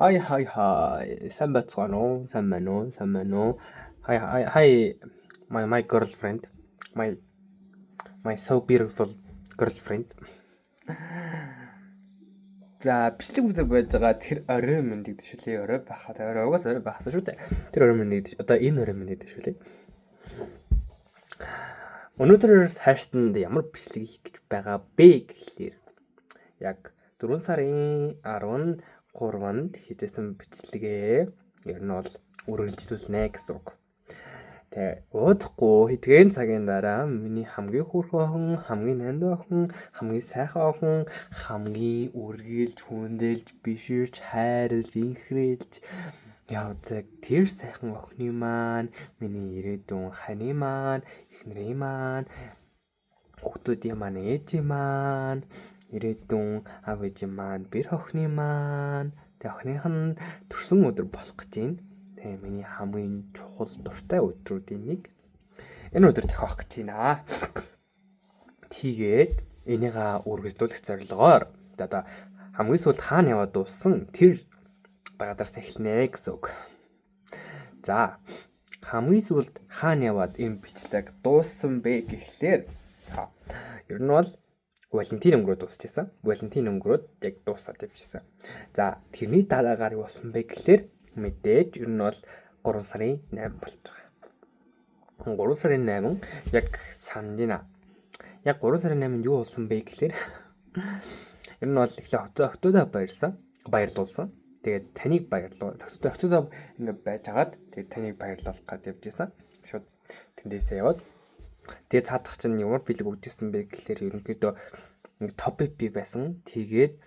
Hi. Сайн байцгаана уу? Сайн байна уу? Hi. My girlfriend. My so beautiful girlfriend. За, бичлэг үзэг байж байгаа тэр орой мэндийг төшөлөө. Орой байхад угаас орой байхсан шүү дээ. Тэр орой мэндийг одоо энэ орой мэндийг төшөлөө. Өнөөдөр хайртанд ямар бичлэг хийх гэж байгаа бэ гэхлээр яг 4 сарын 13-нд хийжсэн бичлэгээ ер нь бол үргэлжлүүлнэ гэсэн үг. Тэгээ уудахгүй хэдхэн цагийн дараа миний хамгийн хүрхэн, хамгийн нандин охин, хамгийн сайхан охин, хамгийн үргэлж, хүндэлж, биширч, хайрлж, инхрэлж явдаг тэр сайхан охины маань, миний ирээдүйн хани маань, эхнэрийн маань, хүүхдүүдийн маань, ээжийн маань, ирээдүйн аав ээжийн маань, бэр охины маань, тэг охиных нь төрсөн өдөр болох гэж байна. Тэгээ миний хамгийн чухал дуртай өдрүүдийн нэг. Энэ өдөр тохиох гэж байна. Тэгээд энийгээ үргэлжлүүлэх зорилгоор одоо хамгийн сүүлд хаана яваад дууссан тэр дагадараас эхэлнэ гэсэн үг. За, хамгийн сүүлд хаана яваад энэ бичлэг дууссан бэ гэхлээр ер нь бол Валентин өнгөрөө дуусчихсан. Валентин өнгөрөөд яг дуусаад явчихсан. За, тэрний дараагаар юу болсон бэ гэхлээр мэдээж ер нь бол 3 сарын 8 болж байгаа. 3 сарын 8 яг санаж байна. Яг 3 сарын 8-нд юу болсон бэ гэхлээр ер нь бол эхлээ октодоо баярлуулсан. Тэгээд таныг баярлуу. Октодоо ингэ байж хагаад тэгээд таныг баярлуулах гэж явж исэн. Шууд тэндээсээ яваад тэгээд цаадах чинь ямар бэлэг өгдөөсөн бэ гэхлээр ерөнхийдөө топик би байсан. Тэгээд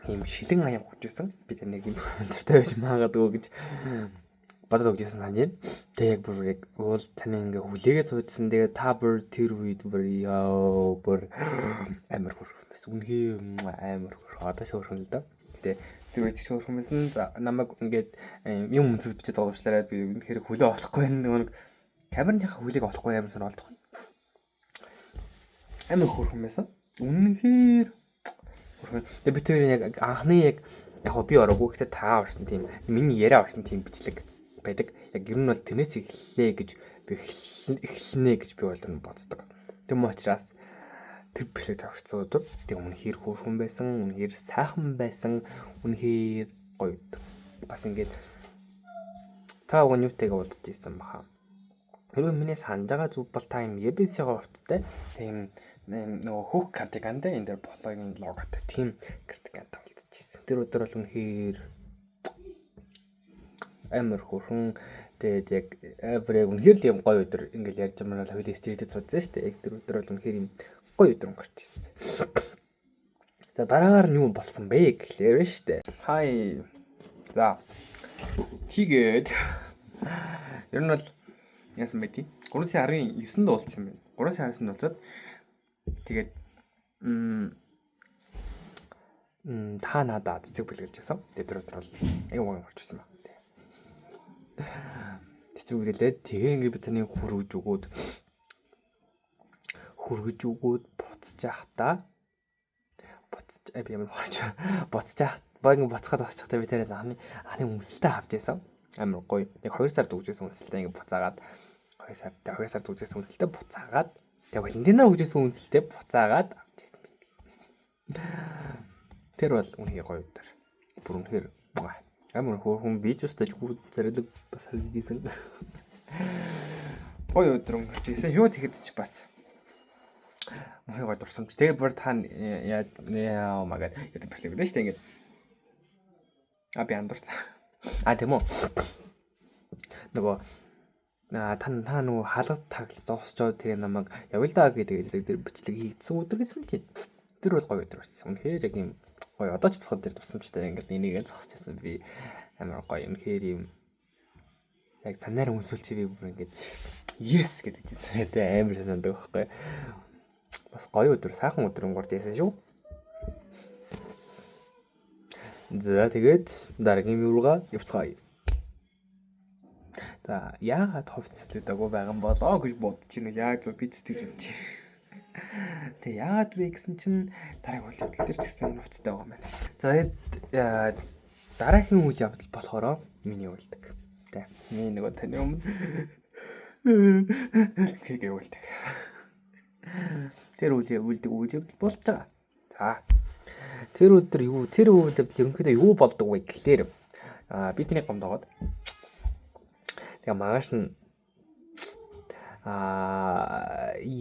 ийм шилэн аян өгдөөсөн. Би таныг юм өнөртэй байж магадгүй гэж бодоод өгдөөсөн санаж байна. Тэгээд яг бүр яг уул таны ингээ хүлээгээ суудсан. Тэгээд та бүр тэр үед бүр амар хөрхмэс. Үнхий амар хөрх. Одоо шөөрхөн л доо. Тэгээд тэр үед шөөрхмэс нь намайг ингээд юм үнсэс бичиж байгаа уучлаарай. Би үнэхээр хүлээ олохгүй нэг камерныхаа хүлээг олохгүй амар сонир олдох. Амар хөрхөн байсан. Үнэхээр хөрхөн. Тэгээ би тэр яг анхны яг би ороогүй гэхдээ та орсон тийм миний яриа орсон тийм бичлэг байдаг. Яг ер нь бол тэрнээс эхэллээ гэж би эхэлнэ гэж би бол боддог. Тэм учраас тэр бичлэг тавьчихсан өдөр тэг үнэхээр хөрхөн байсан, үнэхээр сайхан байсан, үнэхээр гоё. Бас ингээд та өгнөтэйгээ уулзж ийсэн баха. Хэрвээ миний санаж байгаа зүг бол та юм EBS-ийн хувцастай тийм нөгөө хөөх кардиганда энэ дээр блогийн логотой тийм кардиганд уулзчихсан. Тэр өдөр бол үнэхээр амар хөрхөн. Тэгээд яг үнэхээр л юм гоё өдөр ингээл ярьж байгаа нь хоёул стритед суудсан шүү дээ. Яг тэр өдөр бол үнэхээр юм гоё өдөр өнгөрчихсэн. За дараагаар нь юу болсон бэ гэхлээр байна шүү дээ. Хай. За. Тэгээд ер нь бол яасан бэ тий? 3 сарын 19-нд уулзсан юм байна. 3 сарын 19-нд уулзаад тэгээд та надад цэцэг бэлгэлж байсан. Тэгээд тэр өдөр бол аюу орчихсан байна. Цэцэг бэлгэлээд тэгээ ингээ би таны хүргэж өгөөд буцаж явахдаа би ямар буцаж явах багийн буцахад засчихтай би тэрээс анхны өмсөлтөө авч байсан. Амар гоё. Яг 2 сард өгчээсэн үнэлтээ ингэ буцаагаад 2 сард өгчээсэн үнэлтээ буцаагаад тэгээ Валентинаар өгчээсэн үнэлтээ буцаагаад авчихсан байна. Тэр бол үнэхээр гоё өдөр. Бүр үнэхээр амар хөөрхөн би ч өстэй хүү зэрэг бас хэлжсэн. Гоё өдөр өнгөрчээсэн. Юу тэгэхэд ч бас үнэхээр гоё дурсамж. Тэгээ бүр та яа магаад яд бичлэг гэдэг шүү дээ ингээд. Би андуурсан. Тийм үү. Нөгөө та нөгөө хаалга таглал зогсчоод тэгээ намайг явъя л да гэдэг тэр бичлэг хийгдсэн өдөр гэсэн чинь тэр бол гоё өдөр байсан. Үнэхээр яг юм гоё одоо ч босоход тэр тусламжтай ингээд энийг зогсчихсан би амар гоё үнэхээр юм яг танаар өмсүүлчих би бүр ингээд yes гэдэг чинь тэ амар сандаг байхгүй. Бас гоё өдөр сайхан өдөр өнгөрч байсан шүү. За тэгээд дараагийн юурга явцгаая. За яагаад хувцасдаггүй байгаа юм болоо гэж бодож байна. Яг зөв би зүтгэж бодож байна. Тэг яагаад вэ гэсэн чинь дараагийн үйл явдал дээр ч гэсэн хувцастай байгаа юм байна. За тэгээд дараагийн үйл явдал болохоор миний үлдэг. Тэ. Миний нөгөө таны өмнө гэвэл тэр үйл явдал болж байгаа. За. Тэр өдөр тэр үйл явдал ерөнхийдөө юу болдог вэ гэхлээр бидний гомдоод тэгээ маргааш нь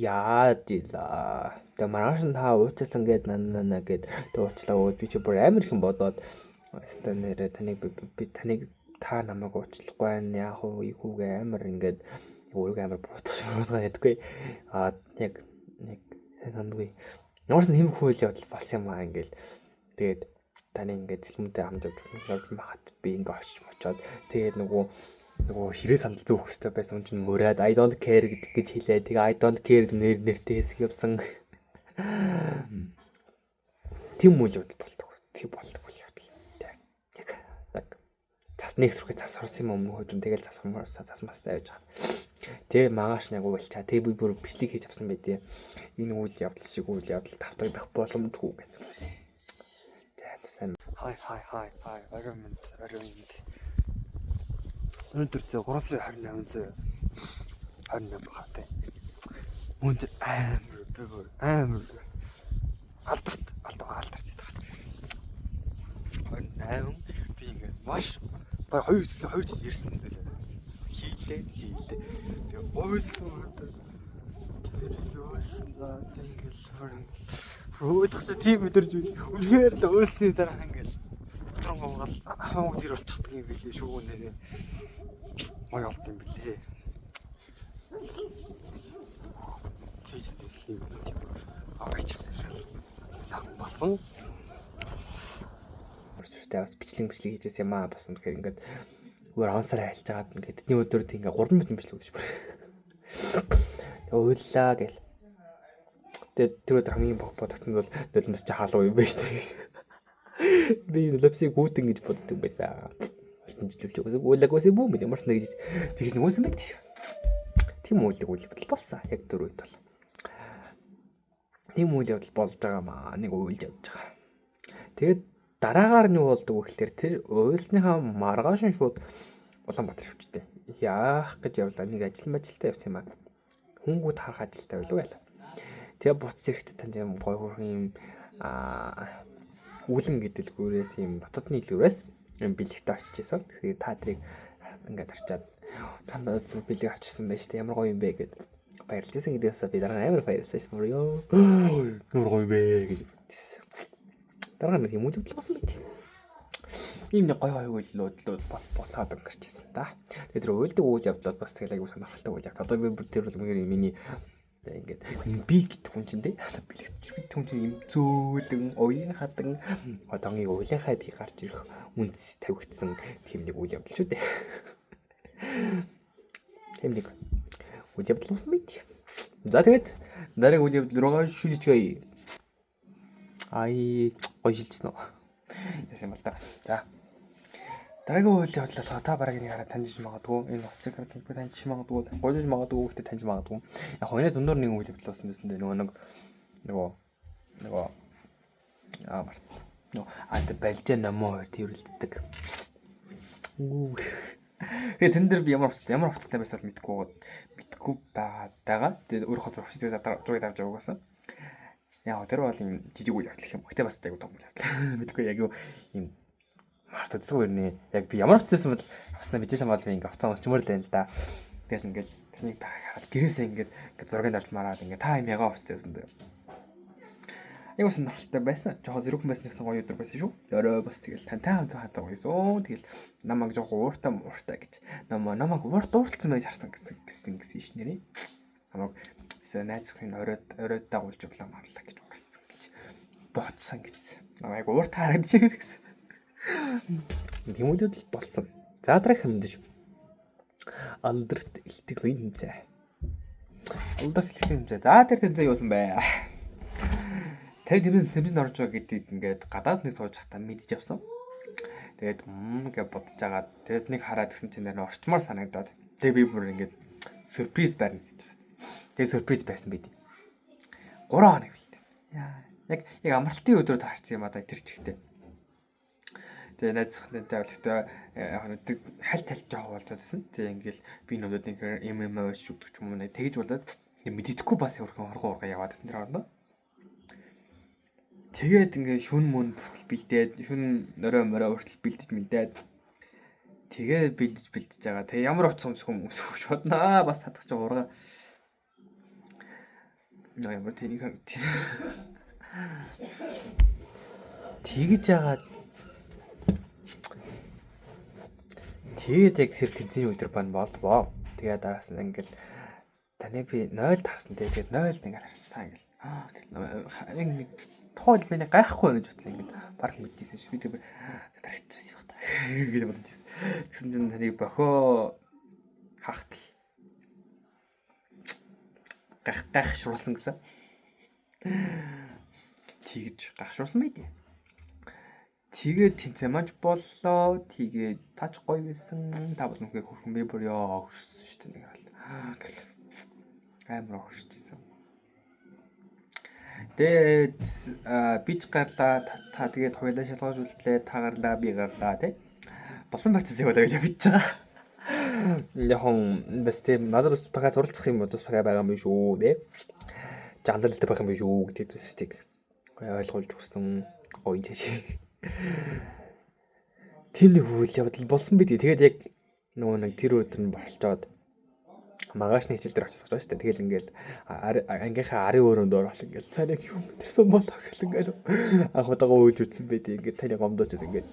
яадила. Тэгээ маргааш нь та уучлсан гээд нана гээд уучлаа өөд би чи бүр амар их бодоод өстө нэрэ таныг та намайг уучлахгүй байна. Яг уу ийгүүгээ амар ингээд өөрийгөө амар бодож ядгүй. Яг нэг сандгүй. Ямарс нь хэмэх үйл явдал болсон юм аа ингээл. Тэгээд таны ингээд зэлмүүдээ хамж явж магад би ингээд очиж тэгээд нөгөө хэрэг сандал зөөх хөстэй байсан юм чинь мөрөөд I don't care гэж хэлээ. Тэгээ I don't care нэртэй хэсэг явсан. Тим үйл явдал болдог. Тийм болдог үйл явдал. Яг цас нэг сүрхээ цас орсон юм өмнө хожим тэгэл цас мастай явж байгаа. Тэгээ магаш нэг уйлчаа. Тэгээ би бүр бичлэг хийж авсан байдیں۔ Энэ үйл явдал шиг үйл явдал тавтагдах боломжгүй гэдэг. Тэгээ сайн. Хай. Оройн. Өнөөдөр 328 хаатай. Мөнд амар алдарт гэдэг. 28 би ингээд маш баг 2 жил ирсэн зүйлээ. Хийлээ. Тэгээ ойлсон за ингээд хөрөнгөлөхтэй тийм өдөрж үнээр л ойлсны дараа ингээд дотрон гомгол хамаг дэр болчихдаг юм билээ шүү нэрээ. Мой олт юм билээ. Тэжлэслийг аваачихсан шал. Сах болсон. Өөрсдөө бас бичлэг хийжээс юм аа бас үнэхээр ингээд өөр ансаар айлж агаад ингээд тэдний өдөрт ингээд 3 минут бичлэг өгдөж байна. Ойлаа гэл. Тэгээд тэр өдөр хамгийн бодогдсон бол нулимс чи халуу юм байна шүү дээ. Би нулимсыг гүйтэн гэж боддог байсан. Хитэнжлүүлж өгөөс уулаагаас бүүм юм ямар ч нэг тэгж нөгөөсөн байт. Тийм үйл явдал болсон. Яг тэр үед бол. Тийм үйл явдал болж байгаа маа. Нэг уйлж явж байгаа. Тэгээд дараагаар нь юу болдог вэ гэхээр тэр уйлсныхаа маргааш нь шууд Улаанбаатар шивчтэй. Яах гэж явлаа. Нэг ажилтай явсан юм аа. Хүнгүүд харах ажилтай байлаа. Тэгээ буцаж ирэхдээ танд юм гой хөрх юм үлэн гэдэлгүүрээс юм дотоодны илүүрээс юм бэлэгтэй очиж исэн. Тэгэхээр та тэрийг ингээд харчаад танд бэлэг авчихсан байж тээ ямар гоё юм бэ гэд баярлж исэн гэдэгээс би дараа амар баярлсан шүү дээ. Ёо. Ямар гоё бэ гэж бодсон. Дараа нэг юм үлдэл болсон байт. Ийм нэг гоё үйлдэлүүд болоод өнгөрч ирсэн та. Тэгээд тэр уйлдаг үйл явдлууд бас тэгэл аягүй сонирхолтой үйл явдал. Одоо би бүр тэр бол миний ингээд би гэдэг хүн чинь бэлэгт хүн чинь юм зөөлөн уян хадан одоогийн уйлынхаа би гарч ирэх үнс тавигдсан тийм нэг үйл явдал шүү дээ. Тийм нэг үйл явдал болсон байт. За тэгээд дараагийн үйл явдал руугаа шүлжгээе. Ай гоё шилжсэн үү. Яасан бол та. За. Дараагийн үйл явдал болохоор та бараг нэг хараа таньж магадгүй. Энэ утсыг таньж магадгүй. Гойж магадгүй гэхдээ таньж магадгүй. Яг хойно дундуур нэг үйл явдал болсон байсан дээ. Нөгөө март. Тэ балжаа номоо тэрвэрлдэг. Тэгээ тэн дээр би ямар хувцастай байсан бол мэдгүй байгаа. Тэгээ өөрөө хот хувцастай зургийг авч явуулсан. Яг тэр бол юм жижиг үйл явдал юм. Гэтэ бас айгуу том үйл явдал. Мэдгүй яг юу юм март өцлөө ирнэ. Яг би ямар хувцастай бол авснаа мэдээсэн бол би ингээ авцаа өчмөр л байна л да. Тэгэл ингээл техник хараад гэрээсээ ингээд зургийг авч мараад ингээ та юм ягаа хувцастай байсан бэ. Айгуу сонирхолтой байсан. Жохоо зэрэгхэн байсан гэсэн гоё өдөр байсан шүү. Зөрөө бас тэгэл тантай хамт хаадаг байсан. Тэгэл намайг жоох ууртай гэж. Намайг уурцсан байж харсан гэсэн шнэрээ. Намайг найз охин оройд дагуулж явлаа марлаа гэж уурсан гэж бодсон гэсэн. Намайг уурт харагдаж гэсэн. Тэмүүлэл болсон. За дараах хэмдэж. Алдарт илтгэлийн хэмжээ. Алдарт илтгэлийн хэмжээ. За тэр хэмжээ юусан бэ? Тэр тэмцээнд орж байгаа гэдгийг ингээд гадаад нэг сууж хата мэдж авсан. Тэгээд гэж бодож байгаа. Тэгээд нэг хараад гисэн чинь нэр орчмоор санагдаад. Тэгээд би бүр ингээд сюрприз барина гэж байгаа. Тэгээд сюрприз байсан байд. 3 хоног билээ. Яг амралтын өдрөө таарсан юм а да тэр чигтээ. Тэгээ найз зөвхөнтэй болтой хальт жоох болоод байсан. Тэгээ ингээл би нөдөд ингээр MMA шүгдэг ч юм уу тэгэж болоод мэддэхгүй бас өөрхөн хоргоо яваад байсан тэр хоорондоо. Тэгээд ингээ шүн мөн хүртэл бэлдээд шүн орой морой хүртэл бэлдэж мэдээд тэгээ бэлдэж байгаа. Тэгээ ямар утсан хүмүүс бодноо бас хатгах ч ургаа. Ямар тэнийг тэгж яагаад тэгээд яг тэр тэмцээний өдөр бан болвоо. Тэгээд дараас нь ингээл таны би 0 тарсан. Тэгээд 0 ингээд харсан ингээл тоол миний гайхгүй гэж бодсон ингээд баг мэдчихсэн ш. Би тэр баригдсан юм байна гэж бодож байсан. Тэгсэн чинь таныг бохоо хахтал гайхшруулсан гэсэн. Тэгж гайхшруулсан байд. Тэгээд тэнцээ маань боллоо. Тэгээд таач гоё байсан. Та бол нүхээ хөрхөн би бүр ёо өгсөн шүү дээ нэг бол. Амар өгчихсэн. Тэгээд бич гарлаа та тэгээд хоёлаа шалгаж үлдлээ. Та гарлаа би гарлаа тий. Болсон процесс яваад бич байгаа. Яг бас тийм надад бас багаас уралцах юм бол бас байгаа юм биш үү тий. Жандалтай байх юм биш үү гэдэг төстийг ойлгуулж өгсөн гоё чашиг. Тэр нэг үйл явдал болсон бид. Тэгээд яг нөгөө нэг тэр өдөр нь болчоод магашны хичээл дээр очиж байгаа шүү дээ. Тэгэл ингээл ангийнхаа арын өрөөнд орох ингээл таныг юм тэрсэн болоо гэл ингээл анх удаага үйлж үтсэн байд. Ингээд таныг гомдоочод ингээд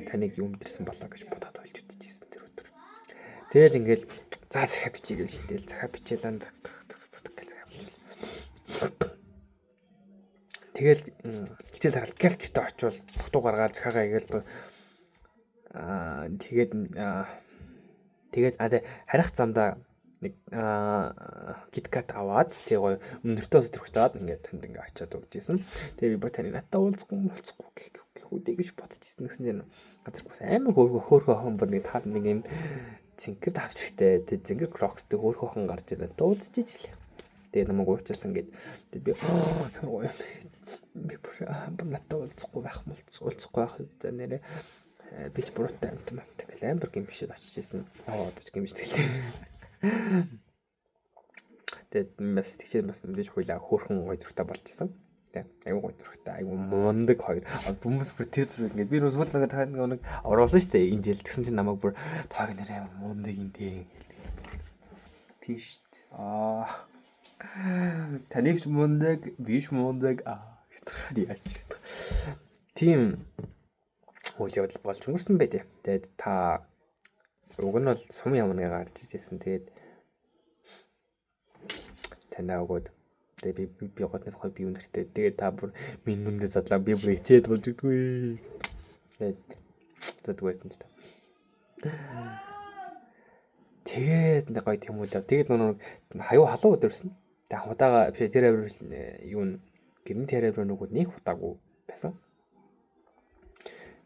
таныг юм тэрсэн болоо гэж бодоод ойлж үтчихсэн тэр өдөр. Тэгэл ингээл за захаа бичиж гэж шийдэл захаа бичээлээ тэгэл хичээл тараал гэл гитэ очивол бутуу гаргаад захаагаа игээл тэгээд харих замдаа нэг киткат аваад тэгээ гоё өнөртөө өсөрч аваад ингээд танд ингээд очиад өгчээсэн. Тэгээ би бүр таны надтай уулзахгүй гэхүүдээ гэж бодчихсон гэсэн чинь газар бүс амар хөөрхөө хомбор нэг таад нэг юм зингэр давчрахтай тэг зингэр крокстэй хөөрхөөн гарч ирээд дуудаж ижил. Тэгээ намайг уучлсан гэж би бүр надтай уулзахгүй байх үстэй нэрээ биш буруутай амт тэгэл амар гимшэд очиж исэн. Одож гимшдэлтэй. Тэгээд бас тийч бас мэдээж хуйлаа хөөрхөн гоё зургтай болж исэн. Тэ аюу гоё зургтай аюу мундаг хоёр хүмүүс бүр тэр зургийг ингээд би нүсвэл нэг таад нэг оруулсан шүү дээ энэ жил. Тэгсэн чинь намайг бүр тоог нэр амар мундаг юм дээ. Тийш таныг мундаг биш мундаг хитрхад яаж тийм үйл явдал болж өнгөрсөн байд. Тэгээд та уг нь бол сум ямныг гарч ижсэн. Тэгээд танаа өгөөд тэгээд би годнес хой би өнөртэй. Тэгээд та бүр минь нүндээ задлаа би бүр ичээд болж өгдөггүй. Тэгээд зүгээрсэн л та. Тэгээд нэг гоё тийм үйл явдал. Тэгээд нөгөө хаяу халуун өдөрсөн. Тэгээд худаага биш тэр авир юу гэрэн тэр авир нөгөөд нэг худаагүй байсан.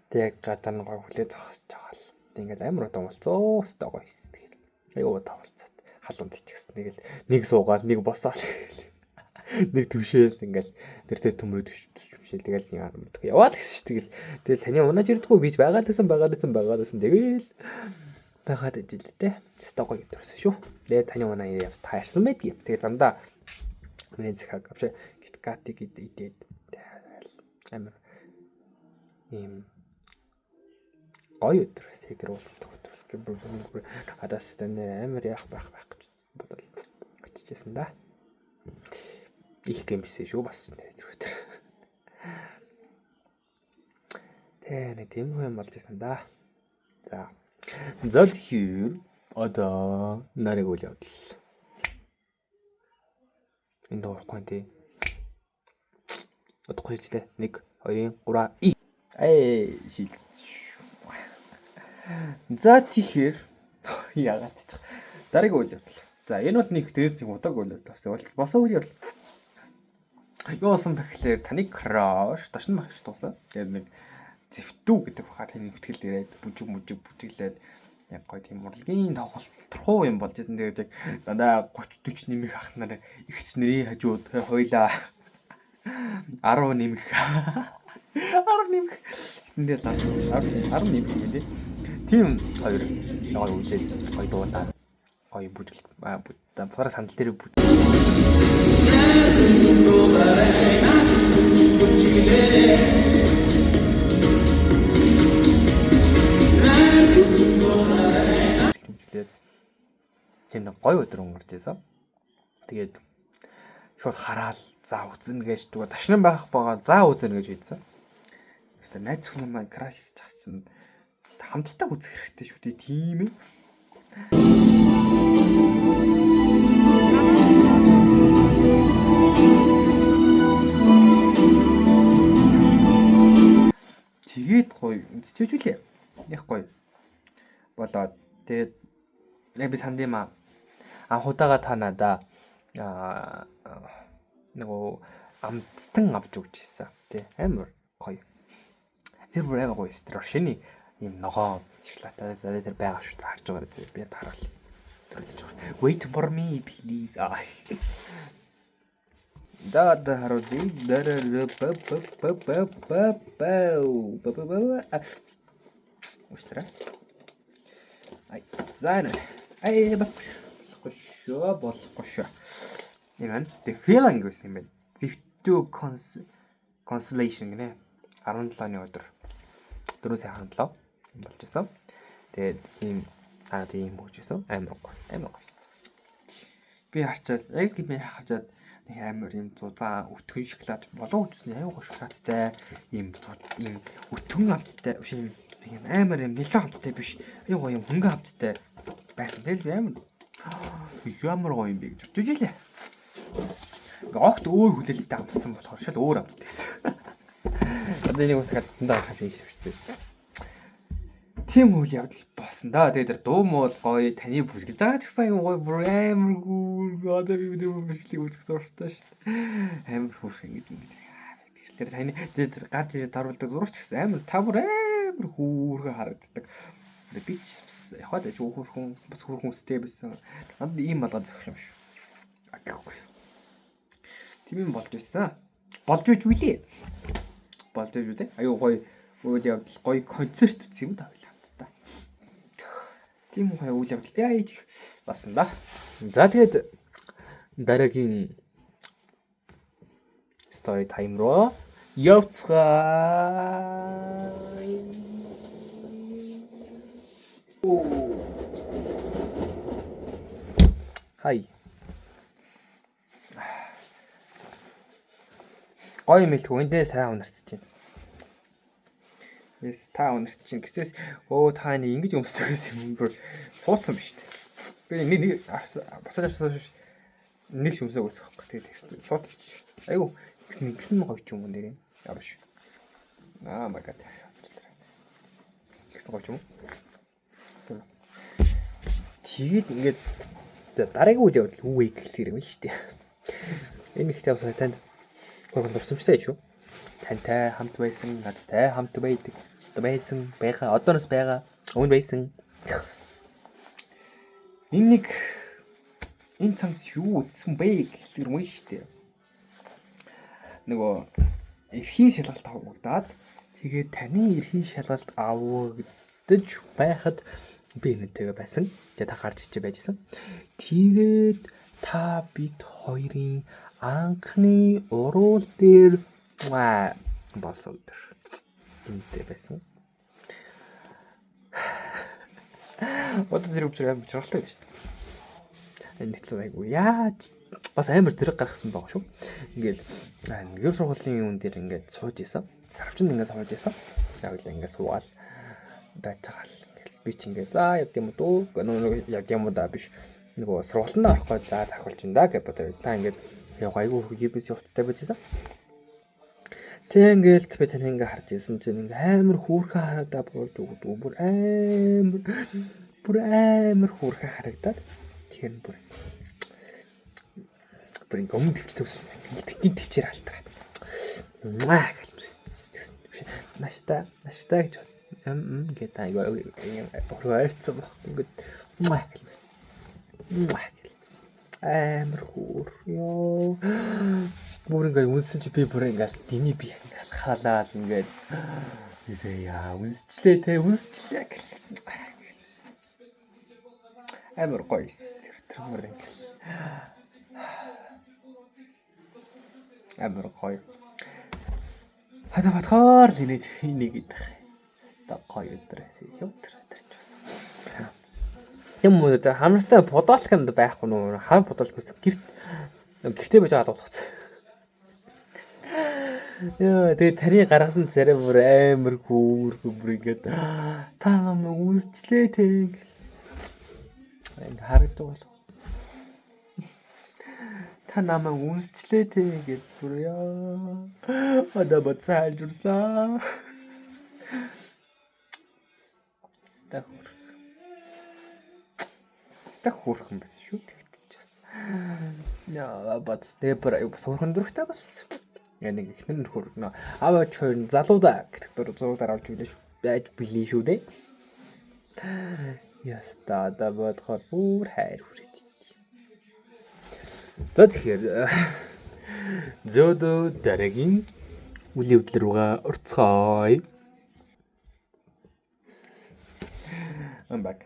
Тэг гадар нь гоё хүлээ зогсож байгаа л. Ингээд амар удаан болцоо өстой гоё хэс. Тэгэл аюу тавалцаад халуунд ичгсэн. Тэгэл нэг суугаад нэг босоод нэг төвшөөл ингээл тэр төмрөө төвшөөл тэгэл нэг харамдах яваад гэсэн чинь тэгэл таны унаж ирдэггүй бич байгаад байсан. Тэгэл байгаад ижил тэ. Өстой гоё өдөрсөн шүү. Тэгээ таны унаа явс таарсан байдгийг. Тэгээ зандаа миний захаг авши киткатик идээд амар ийм гоё өдрөөс тэр уулздаг өдөр. Хадаас тань амар яах байх гэж бодол очижсэн да. Их гэмсэн шүү бас тэр өдөр. Тэ нэг тийм юм болж исэн да. За тэгэхээр одоо нарыг үйл явдал. Энэ доорхгүй тий. Одохгүй ч лээ. 1 2 3 шилж. За тэгэхээр яагаад ч дараагийн үйл явдал. За энэ бол нэг дээсийн удааг үйл явдал. Босоо үйл явдал. Юу болсон бэ гэхээр таны краш ташин багш туусаа. Тэгээд нэг зэвтүү гэдэг баха таны мэтгэл ирээд бүжиглээд яг гоё тийм урлагийн тоглолт турхуу юм болж исэн. Тэгээд яг дандаа 30 40 нэмэх ах нараа ихч нэрийн хажууд хойлоо 10 нэмэх 10 нэмэх Эндээ 10 юм тий. Тим хоёр гоё үзээд гоё дуулаад гоё бүжгэлт para сандал дээр бүж. Тэнд гоё өдөр өнгөрч байсан. Тэгээд шууд хараад за үзнэ гэж дүү ташран байх байгаа за үзнэ гэж хэлсэн. Гэхдээ найз хүн маань краш гэж хацсан. Хамтдаа үзэх хэрэгтэй шүү дээ тийм ээ. Тэгээд гоё үзчихэж үлээ. Яг гоё болоод тэгээд яг би санд юм анхудаага та надаа нөгөө амттан авч өгч ирсэн тий амар гоё. Тэр бүр яг гоё стер шиний юм ногоо шоколадтай тэр байгаа шүү дээ харж байгаа зү би тараал. Wait for me please. Да харуди Устра. Ай зайна. Ай бахшоо болохгошоо. Энэ the feeling гэсэн юм байна. Ziftu consolation гэнэ. 17-ны өдөр 4 сарын 17 болж байсан. Тэгээд ийм тийм хөөж байсан. Амар гоё. Би харчаад яг би харчаад нэг амар юм зузаан өтгөн шоколад болоо үзсэн аюу гоё шоколадтай ийм өтгөн амттай биш юм амар юм нэлээд амттай биш аюу гоё юм хөнгөн амттай байсан. Тэгэл би амар гоё юм би гэж бодож илээ. Огт өөр хүлээлттэй амссан болохоор шал өөр амттай байсан. Одоо энийг бас дахиад дандаа хавж хийчихвээ. Тийм үйл явдал болсон да. Тэгээд дуу муу гоё таны бүжгэлж байгаа ч гэсэн гоё бүр амар гоо одоо би бүжгэлийг үзэх дуртай шүү дээ. Амар хөөрх ингэж. Тэгэхээр таны тэгээд гарч ирээд таруулдаг зурагч гэсэн амар та бүр амар хөөрхө харагддаг. Би ч яхаад ч хөөрхөн бас хөөрхөн үстэй байсан. Надад ийм болгоод зогсох юм шүү. Аггүй. Тийм юм болж байсан. Болж иж үлээ. Болж иж үлээ. Аюу гоё үйл явдал гоё концерт үзье юм да. Тийм гоё үйл явдал яа их басан да. За тэгээд дараагийн story time руу явцгаа. Хай. Гоё юм хэлэх үндэ сайн унарч чинь. Эс та унарч чинь гэсээс та ингэ ингэж өмсөхөөс юм бүр суудсан биз дээ. Би нэг босож авчихсан нэг ч өмсөг өсөх байхгүй. Тэгээд суудчих. Айгу нэгсэн гоё ч юм уу нэрээ. Ямар ш. Аа my god. Гэсэн гоё ч юм уу. Тэгээд ингээд дараагийн үйл явдал юу вэ гэхлээр юм шүү дээ. Энэ ихтэй бас танд гол дурсамжтай шүү. Тантай хамт байсан, надтай хамт байдаг. Байсан байгаа. Одооноос байгаа. Өмнө байсан. Энэ цамц юу утсан бэ гэхлээр юм шүү дээ. Нөгөө эрхийн шалгалт авагдаад тэгээд таны эрхийн шалгалт авагдаж байхад би энэтэйгээ байсан. Тэгээд та гарч ичээ байжсэн. Тэгээд та бид хоёрын анхны уруул дээр басан өдөр. Энэтэй байсан. Одоо тэр өвчрөө амар чаргалтай байж шүү дээ. Энэ хэцүү айгу яаж бас амар зэрэг гаргасан байгаа шүү. Ингээл нэгэр сургуулийн юун дээр ингээд сууж исэн. Сарвчанд ингээд сууж исэн. Яг л ингээд суугаал байж байгаа л ингээл би ч ингээд за явд юм уу дөө явд юм уу да биш нөгөө сургуультанд орох гэж за захиулж ин да гэж бодож та ингээд айгу хөвгийбээс явцтай байжсэн. Тэг ингээл би тань ингээ харж ирсэн чинь ингээ амар хөөрхөн харагдаа болж өгдөг. Бүр амар хөөрхөн харагдаад тэгэхээр бүр гом төвчтэй гин төвчээр алтраад. Маа гэж нааштай гэж ингээд айгу оройцсон баг. Ингээд маа гэж амар хөөр ёо. Бүр ингээ үнсэн чи би бүр ингээ гиний би ингээ халаал ингээд Яа үзчлээ те үзчлээ. Амар гоё тэр мөр ингээл. Амар гоё. Хата батхаар л энийг идэх. Ста гоё өдрөөс өдрч бас. Юм уу тэ хамрастай подолканд байхгүй нүү хам подолк гэсэн гэртээ байж байгаа болох. Яа тэгээ таны гаргасан царай бүр амар хөөрхөн бүр ингээд та намайг үлчлээ тэг. Ингээ харагддаг бол. Та намайг үлчлээ тэг гэж бүр яа. Одоо бацаалж урслаа. Стахурхан байсан шүү тэгтэж бас. Яа бат степер аюу сурхан дурхтай бас. Нэг ихнэр нөхөр аваач хоёр залуудаа гэдэг дөрөв зургаар авч билээ шүү. Байж билээ шүү дээ. Яста да бодхоор бүр хайр хүрээд. За тэгэхээр зөдөө дараагийн үйл явдал руугаа орцгоё. Амбак.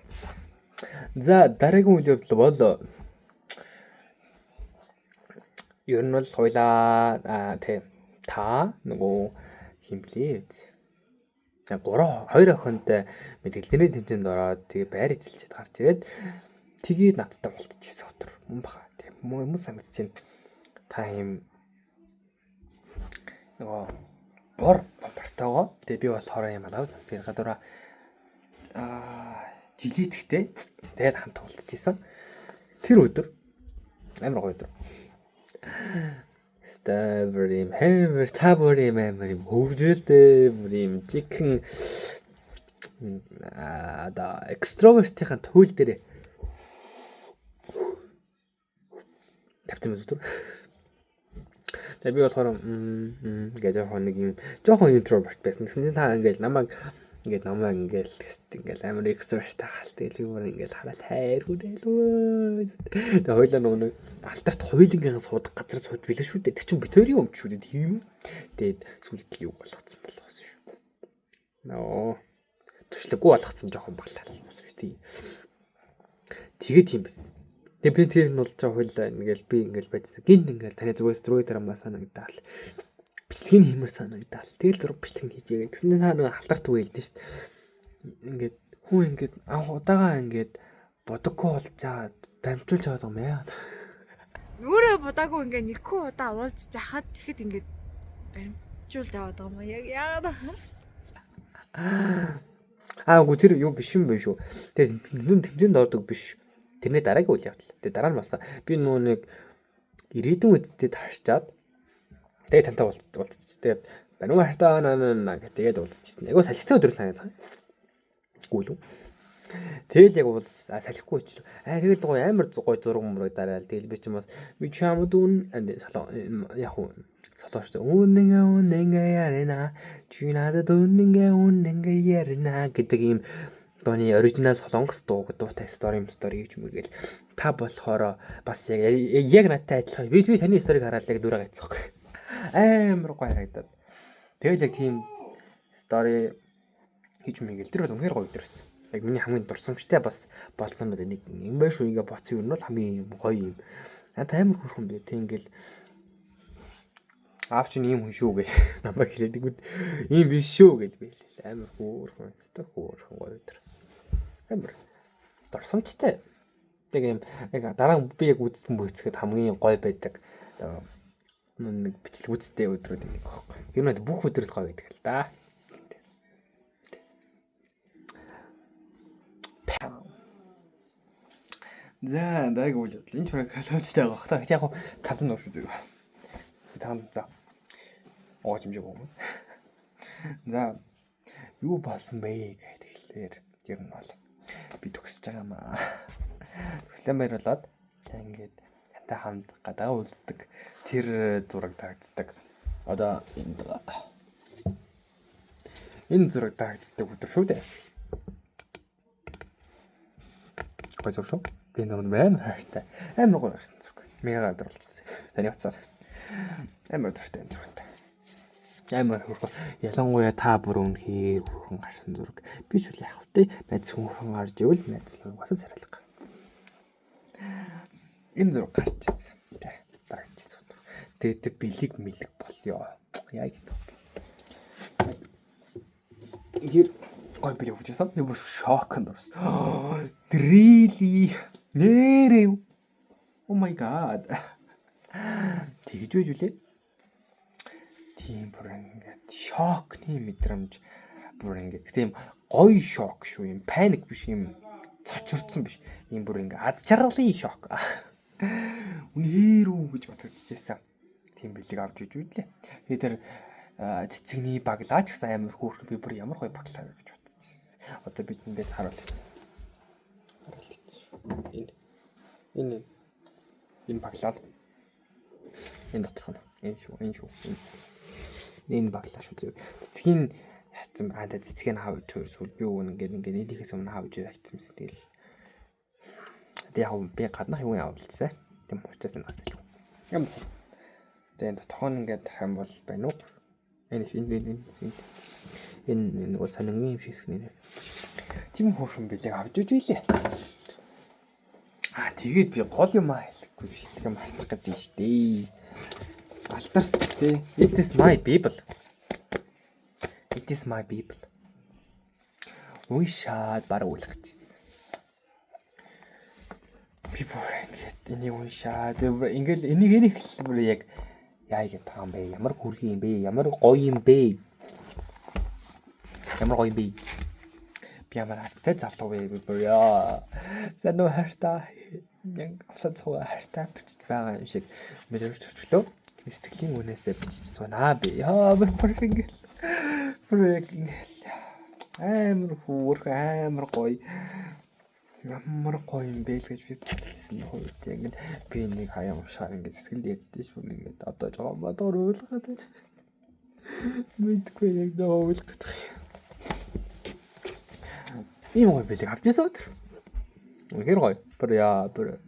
За дараагийн үйл явдал бол ер нь бол хойлоо та нөгөө химлээ. Хоёр охинтой мэдгэлний тэмцээнд ороод тэгээ байр эзэлчихэд гарч ирээд тэгээд надтай болтчихсон өдөр мөн баха. Тэгээ хүмүүс санагдаж байна. Та юм нөгөө бор бортоогоо тэгээ би болохоор юм алав. Тэгээд гадуура жилийдхтэй тэгээд хамт болтчихсон. Тэр өдөр амар гоё өдөр. Ставрим хэмэр таборим амар юм хөвжөлтэй бүр юм жихэн да экстровертийн туйл дээр тавьсан мэт өдөр. Тэгээ би болохоор гэж нэг юм жоохон интроверт байсан. Тэгсэн чинь та намайг ингээл амар экстроверт тагаал. Тэгэл юу ингээл хараад хайр хүлээлөө. Тэгээ хоёлаа нөгөө алтарт хоёулынгийн суудаг газар сууж билээ шүү дээ. Тэг чин битэрийн өмч шүү дээ тийм. Тэгээд сүлд юу болгоцсон болохоос шүү. Нөө төшлөггүй болгоцсон жоохон баглаа болсон шүү дээ. Тэгээд тийм байсан. Тэгээ би тэр нь бол хоёлаа ингээл би ингээл байцсан. Гинт ингээл таны зүгээс рүү тарамаа санагдаал. Бичлэгийн хэмээр санагдаал. Тэгэл зураг бичлэг хийжээ. Тэгсэн та нэг халтарт үеэлдэн шүү дээ. Ингээд хүн ингээд анх удаага ингээд бодоггүй болж жаад баримтуулж аваад байгаа юм яа. Өөрөө будаагүй ингээд нэггүй удаа уулзж хахад тэгэхэд ингээд баримтжуулж аваад байгаа юм яг яагаад гоо тэр юу биш юм бэ шүү. Тэгээ тэмцээнд ордог биш. Тэрний дараагийн үйл явдал. Тэгээ дараа нь болсон. Би нөө нэг ирээдүйн үедээ тарчаад тэгээ тантай уулзчих. Тэгээд бануу хартаа тэгээд уулзчихсан. Айгуу салхитай өдрөл санагдав. Гүйлүү. Тэгэл яг уулзчихсан. Салхихгүй ч. Тэгэл гоё амар гоё зураг мөрөг дараал. Тэгэл би ч юм бас би чамд үн яг уу солоочтой. Үнэнгээ ярина. Чи надад үнэнгээ ярина гэдэг ийм дооны оригинал солонгос дуутай стори гэж мэгэл та болохоор бас яг надтай адилхан. Би таны сториг хараад яг дүрээ гайцсан. Амар гоё харагдаад. Тэгэл яг тийм стори хийж мэгэл тэр бол үнэхээр гоё дэрсэн. Яг миний хамгийн дурсамжтай бас болсон нэг юм байна шүү. Ингээ боцсон юм бол хамгийн гоё юм. Амар хөрхөн бэ. Тэг ингээл аав чинь ийм хүн шүү гэж намайг хэлээдэггүй. Ийм биш шүү гэж би хэлээ. Амар хөрхөн. Хөөхөн гоё өдөр. Амар дурсамжтай. Тэг юм яг дараа нь би яг үзсэн бүцхэд хамгийн гоё байдаг. Нэг бичлэг үзтэй өдрүүд нэг байхгүй. Ер нь бүх өдрөл гоё байдаг л да. За дараагийн үйл явдал. Энэ ч нэг халуучтай байгаа хта. Яг хуу тавтан нууш үзээ. Би таанд за. Ооч юм жиг юм. За юу болсон бэ гэхээр ер нь бол би төгсөж байгаа юм аа. Төслэн баярлаад за ингээд тантай хамт гадаа үлддэг тэр зураг тарагддаг. Одоо энэ зураг тарагддаг өдөр шүү дээ. Гоё зураг шүү. Би энэ амар хайртай. Амар гоё гарсан зураг. Мега гадар болчихсон. Таны утсаар. Амар дуртай энэ зурагтай. Амар хөрхөн. Ялангуяа та бүр үнэхээр хөрхөн гарсан зураг. Би ч үл яах вэ? Найз хөрхөн гарч ивэл найзлага бас сарилга. Энэ зураг гарч ирсэн. Тэ. Дараач зураг. Тэгээд бэлэг мэлэг болёо. Яа гэдэг. Ихэр гой бэлэг хүчээсэн. Би бүр шокнд орсон. Really? Нэрээ. Oh my god. Тэгж байж үлээ. Тийм бүр ингээд шокны мэдрэмж бүр ингээд тийм гоё шок шүү юм паник биш юм цочирдсан биш юм бүр ингээд аз жаргалын шок үнээр үү гэж бодогдчихсан тийм бэлэг авч иж үлээ тэгээд тэр цэцэгний баглаач гэсэн амар хөөрхөн би бүр ямар гоё баглаа вэ гэж бодчихсон одоо би зэндээ харуулъя энэ баглаа энэ доторх нь энэ шүү энэ баглаа шүү зөө. Цэцгийн хатсан аа цэцгийн хавж төрсөл би өгөн ингээд энийхээс өмнө хавж хайцсан тэгэл. Тэгээ яг би гаднах юу явуулсан. Тийм учраас энэ бас л. Ямар. Тэгээ дотохон ингээд харах юм бол байна уу? Энэ нэг сонирхолтой юм шиг нэ. Тийм хөөрхөн бэлэг авч иж билээ. Тэгээд би гол юм хэлэхгүй шилхэн мартах гэдэг юм штэ. Алдарт тий. It is my Bible. It is my Bible. Уншаад бараг үлгчихсэн. Би бүр ингээд энийг уншаад ингээд энийг бүр яг яа гэдэг юм бэ? Ямар хүрхий юм бэ? Ямар гоё юм бэ? Ямар гоё юм бэ? Би ямар азтай залуу вэ? Би бүр яа. Санаа хайртай. Яг асаа цуга хайртай бичиж байгаа юм шиг мэдэрч өчлөө. Сэтгэлийн үнээсээ бичиж сунаа би. Яа бүр ингээд амар хөөрх амар гоё. Ямар гоё юм бэ л гэж би бодчихсон хувьд яг би нэг хаяа уншаар ингээд сэтгэл дээрдэж шүү ингээд одоо жоо бодор ойлгоод байна. Мэдгүй яг даа ойлгох. Ийм гоё бэлэг авч ирсэн өдөр. Үнэхээр гоё. Бүр яа бүр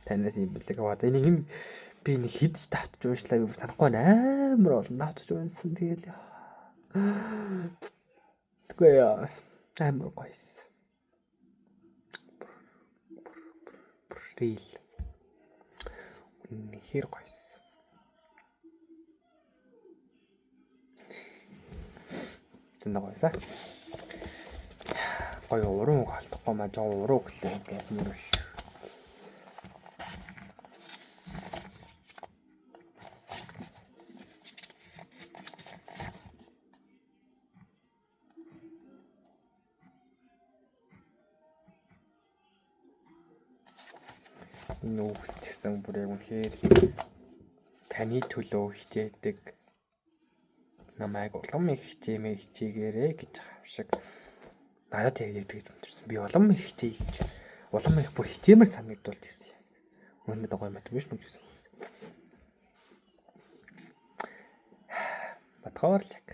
танаас юм бэлэг аваад энийг юм би нэг хидж тавтж уншлаа би санахгүй амар олон тавтж унсан тэгэл тэггүй амар гойс рил үнэхээр гойс тэнд гойсаа гоё уруу галтахгүй маа жоо уруу гэдэг юм шүү. Нүгс гэсэн бүр яг үнэхээр таны төлөө хичээдэг намайг улам их хичээгээрэй гэж байгаа юм шиг надад яг тэгж өмдөрсөн. Би улам их хичээе гэж улам их бүр хичээмэр санагдуулж ирсэн. Өнөөдөр гоё мотивашн өгсөн. Батгаар л яг.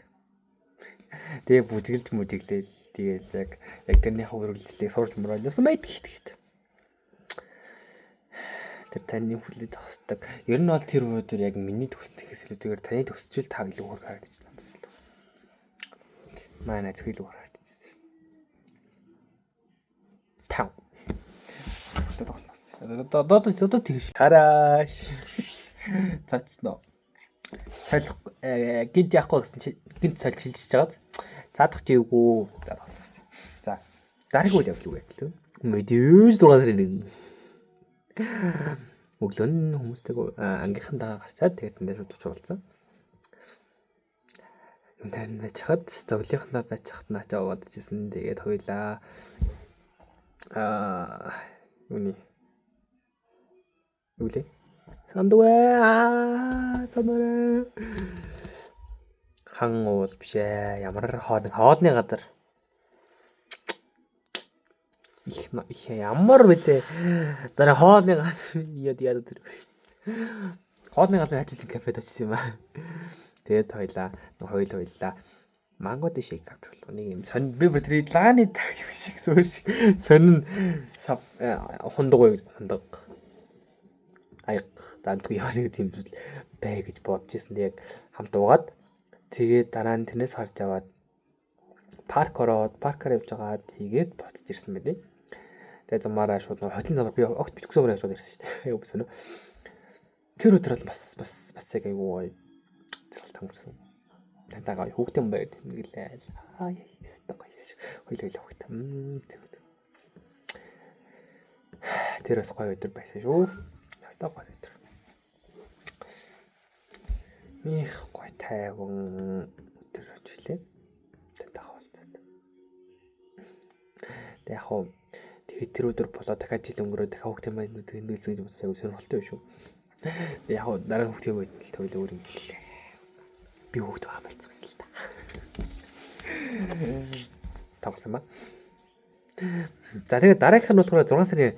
Тэгээ бүжиглээл тэгээд яг тэрнийхээ үргэлжлэлийг сурч мөрөөл явсан байт гэхдээ тэр таны хүлээж авах. Ер нь бол тэр өдөр яг миний төсөлтөөс илүүтэйгээр таны төсчил та илүү хөр харагдаж байна. Манай зөвхөн илүү харагдаж байна. Тав. Одоо тэгш. Хараааш. Цацсноо. Солих гинт яахгүй гэсэн чи гинт сольж шилжиж байгааз. Цаадах чи юугүй. За. Дараагийн үйл явдал юу вэ гэлээ? Мэдээж 6 сарын 1. Өглөө нь хүмүүстэйг ангийнхан дагаа гарчаад тэгээд энэ шууд уулзсан. Үнээр байж хад зөвлийнхандаа байж хад наачаа бодчихсон. Тэгээд хоёлаа юуны үлээ сандуэ хан уул биш ээ ямар хоолны газар их ямар вэлээ дараа хоолны газар яа тэр хоолны газар ажил кафед очсон юм аа. Тэгээд хоёлаа мангод шейк авч болох нэг юм сонь би бүр тэр лааны таг юм шиг зөөр шиг сонин хундаг. Заадгүй яа нэг тийм зүйл бай гэж бодож ирсэн. Яг хамт уугаад тэгээд дараа нь тэрнээс харж аваад паркаар явж байгаа тэгээд буцаж ирсэн байдаг. Тэгээд замаараа шууд хотын замаар би огт битгэх замаар явж ирсэн шүү дээ. Яа бүсэн. Тэр өдөр бол бас яг айгүй зэрэг тамарсан. Тантайгаа хүүхдэн байр тэмдэглээл. Ястаа гайс. Хойлоо хүүхд. Тэр бас гоё өдөр байсан шүү. Ястаа гоё өдөр. Их гоё тайван өдөр очлээ. Тантайгаа уулзаад. Тэг яг хоо тэгээд тэр өдөр болоо дахиад жил өнгөрөө дахиад хүүхдэн байр тэмдэглээл гэж бодсон айгүй сонирхолтой биш үү? Яг хоо дараа хүүхдэн байр тэмдэглээл өөр юм хэлээ. Би хүүхд байгаа болцсон байсан л та. Тавсан ба. За тэгээд дараагийнх нь болохоор 6 сарын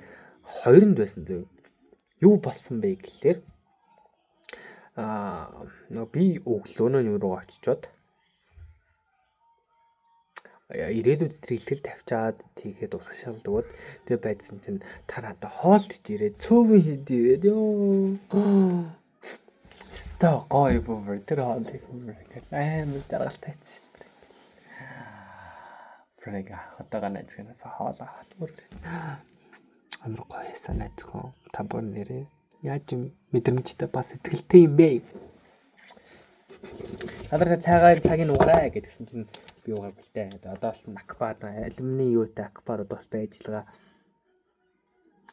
2-нд байсан зөв. Юу болсон бэ гэхлээр би өглөөнөө рүү очичоод ирээдүйд тэр илтгэл тавьчаад тэгээд усгашаалд өгөөд тэгээд байдсан чинь та надад хоолт ирээд цөөвөн хийж ирээд ёо. Стаа гоё бүр тэр хоолыг амар жаргалтай байсан шүү дээ. Прага хотогоо найзгаас хоол аваад бүр амар гоё санаадгүй та бүр нэрээ яаж мэдрэмжтэй бас сэтгэлтэй юм бэ? Надараа цагийн угаарай гэдгсэн чинь би угаар бэлтэй. Одоо бол акбар алюминий юутай акбарууд бол байжлага.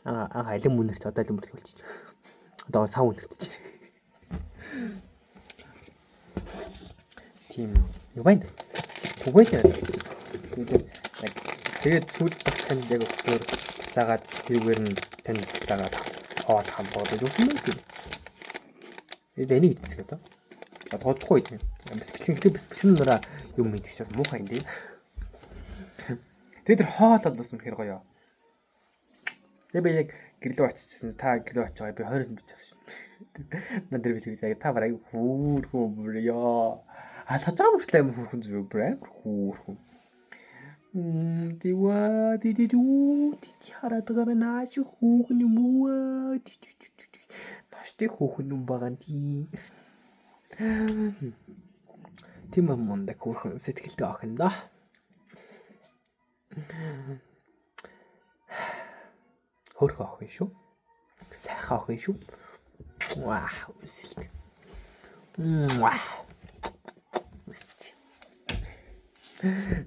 Алюм үнэрч одоо алюм үнэрч болчих. Одоо сав үнэрч. Тийм юу байна? Түгэл яг тэгээд сүүл бас танд яг өчнөр заагаад тэрүүгээр нь танд заагаад хоол хамбоод юусан бэ? Энийг хэлцгээ тоо. Тодохгүй юм. Бас бэлэн нураа юм мэдчих чаас муухай юм дээ. Тэгээд тэр хоол бас үнэхээр гоё. Тэгээд би яг гэрлөө очижсэн. Та гэрлөө очиж байгаа би 20-с бичих шин. Надад би sige та барай хүүрхүү бүр ёо. Сажаа мөртлөө амар хүүрхэн зүг бүр амар хүүрхэн. Дива дидидүү хараад байгаа нааш хүүхэн юм уу? Нааштай хүүхэн юм байгаа нь. Тийм мондаг хүүхэн сэтгэлтэй охин да. Хөрхөө охин шүү. Сайхан охин шүү. Вау, үсэлт. Үсч.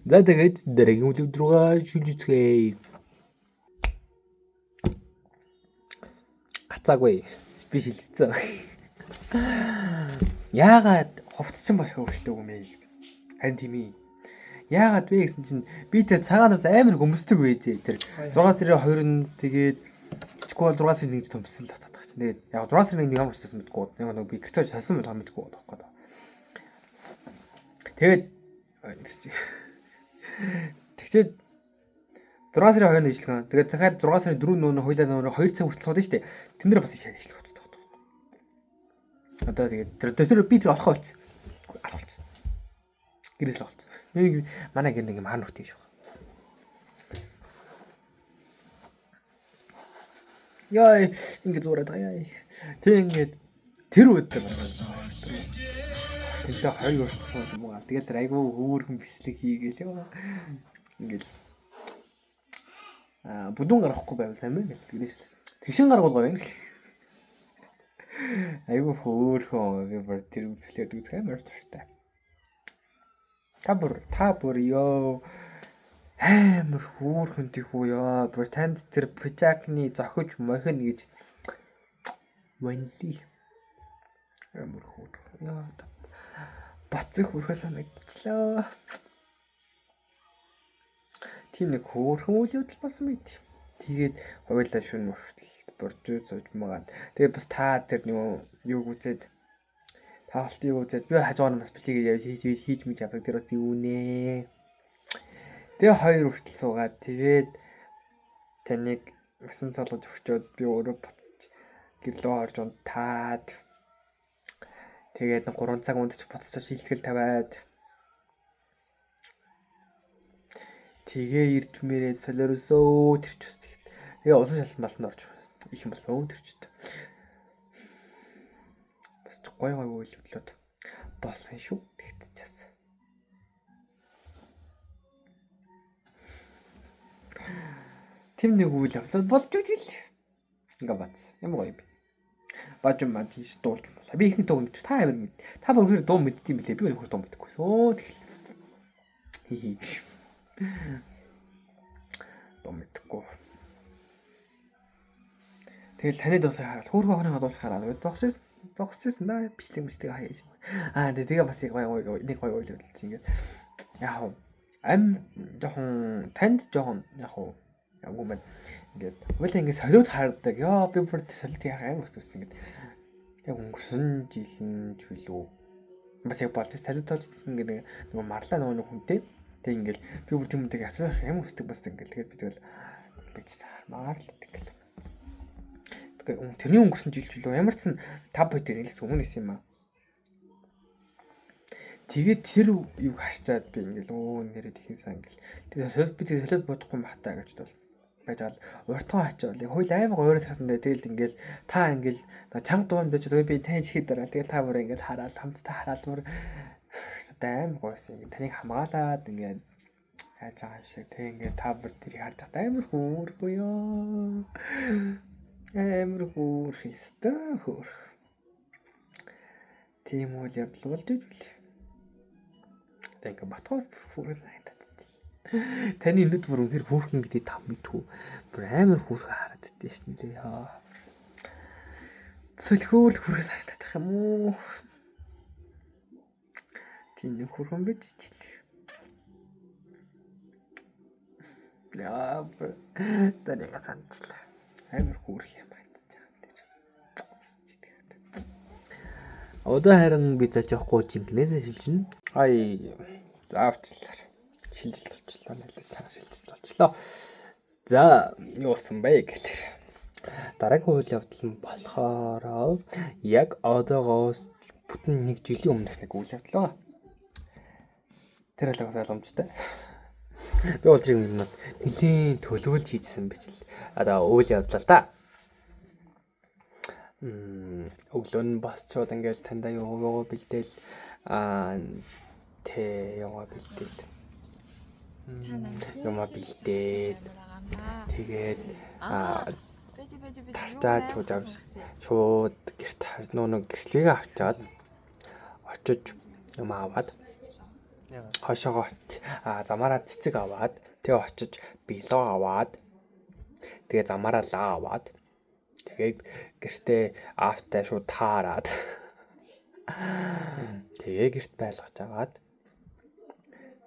За тэгээд дараагийн өдөр рүүгээ шүлжицгээе. Гацаагүй би шилжсэн. Яагаад ховцсон байх хөвөлтэй юм бэ? Харин тийм ээ. Яагаад вэ гэсэн чинь би тэр цагаан хувцас амар хөмсдөг байжээ. Тэр 6 сарын 2-нд тэгээд чиггүй 6 сарын 1-нд төмсөн л татах чинь. Тэгээд яг 6 сарын 1-нд ямар болсон мэдгүй. Нэг би гэртээ салсан байх мэдгүй байхгүй. Тэгээд тэгчээд 6 сарын 2-нд ижилхэн. Тэгээд дахиад 6 сарын 4-нд нөө хоёлаа нөө 2 цаг хүртэл суудаг шүү дээ. Тэн дээр бас их ажиллах хэрэгтэй. Одоо тэгээд тэр би тэр олохоо болчих. Алуулчих. Гэрээс л олчих. Нэг манай гэр нэг юм хаан нөхтэй шүү. Яа ингэ зураад байгаа. Тэг ингээд тэр өдөр тэгээд хоёр уртсан юм уу. Тэгээд айгүй хөөрхөн бичлэг хийгээл ёо. Ингээл бүдүүн гарахгүй байвал сайн мэн гэрээс. Тэгшин гаргуул гоё юм. Айгүй хөөрхөн би бүр тэр бичлэг үзэх амар дуртай. Та бүр ёо амар хөөрхөн тийхүү ёо. Бүр танд тэр пичакны зохиж мохин гэж ванли. Амар хөөрхөн ёо. Бацх хөрхөө санагдчихлаа. Тийм нэг хөөрхөн үйл явдал болсон байт. Тэгээд хоёулаа шүн хүртэл боржоо зовж магаад. Тэгээд бас та тэр юуг үзээд таалтыг үзээд би хажуугаар бас бичлэг хийж мэж авдаг тэр бас юу нэ. Тэгээ хоёр хүртэл суугаад тэгээд таныг басан цолгож өгчөөд би өөрөө буцаж гэрлөө орж унтаад тэгээд 3 цаг унтаж буцаж шилтгэл тавиад тэгээ ирж мэрээ солиорсоо тэрч бас тэгээд усан шалтан малтанд орж их юм болсон тэрчтэй. ч гой үйл явдлууд болсон шүү тэгтчихсэн. Тэм нэг үйл явдлууд болж үжил. Ингээ бац. Ямар гоё юм бэ? Бажим мад тийш дуулж болоо. Би ихэнх дуу мэдв. Та амир мэд. Та бүр дуу мэддэм билээ. Би өөр дуу мэддэггүй. Өө тэгэл. Дуу мэддэггүй. Тэгэл танид бол хараад хөөрхөн охины дуулах хараад зогсчихсэн да. Бичлэг хаяаш. Тэгээ бас нэг гоё үйл явдал ингээд. Яг жоохон танд жоохон яг агуу мэн ингээд хоёлаа ингээд солиод хаардаг. Яа би бүр солиод яах амар өсвсөн ингээд. Яг өнгөрсөн жилийн чүлүү. Бас яг болж солиод толжсэн гэдэг нөгөө марлаа нөгөө хүнтэй. Тэг ингээд би бүр тэмдэг асуух амар өсдөг бас ингээд. Тэгээд би тэгэл бич маарлаа тэгэл. Тэгээд тэрний өнгөрсөн жил чүлүү ямар ч сан 5 бод нэлээс өмнө исэн юм аа. Тэгээд тэр юг харчаад би ингээл нэрээ тхийн сан ингээл. Тэгээд би солиод бодохгүй бахтаа гэж бол байжал уртгаа очивол хууль аймаг уураас хасан дээр тэгэл ингээл та ингээл чанга дуун байж байгаа би тань чихэд дараа тэгэл та бүр ингээл хараад хамтдаа хараад бүр аймаг гойсон ингээл таныг хамгаалаад ингээд хайж байгаа юм шиг тэг ингээд та бүр тэрийг харж байгаа амар хөөргүй ёо амар хөөр хийстэ хөөр тийм үйл явдал болж ивэл тэг ингээд батгаар хүрээс хайдаа. Таны нүд бүр үнэхээр хөөрхөн гэдэг та мэдгүй. Бүр амар хөөрхөн хараад байдсан шин дээ яа. Цөлхөөл хүрээс хайдах юм уу? Тийм нэг хөөрхөн байж ичлээ. Яа. Таныг санчлаа. Амар хөөрх юм байна тэр. Одоо харин би зочихгүй жинкнээсээ шилжинэ. Ай заавчлаа. Шилжил болчлоо нэлээд чанга шилжил болчлоо. За юу болсон бэ гэхээр дараагийн үйл явдал нь болохоор яг одоогоос бүтэн 1 жилийн өмнөх нэг үйл явдал. Тэр л ойлгомжтой. Би бол тэрийг нь бол нэлийн төлөвлөж хийсэн биз л. Одоо үйл явдал л да. Өглөө нь басчууд ингээл тандаа юу бэлдээл яваа бэлдээл. Юмаа бэлдээд тэгээд тартаад шууд гэрт нэг гэрчлэгээ авчаад очиж юм аваад хошоогоо замаараа цэцэг аваад тэгээ очиж билоо аваад тэгээ замаараа лаа аваад тэгээд гэртээ аавтай шууд таарад тэгээ гэрт байлгаж агаад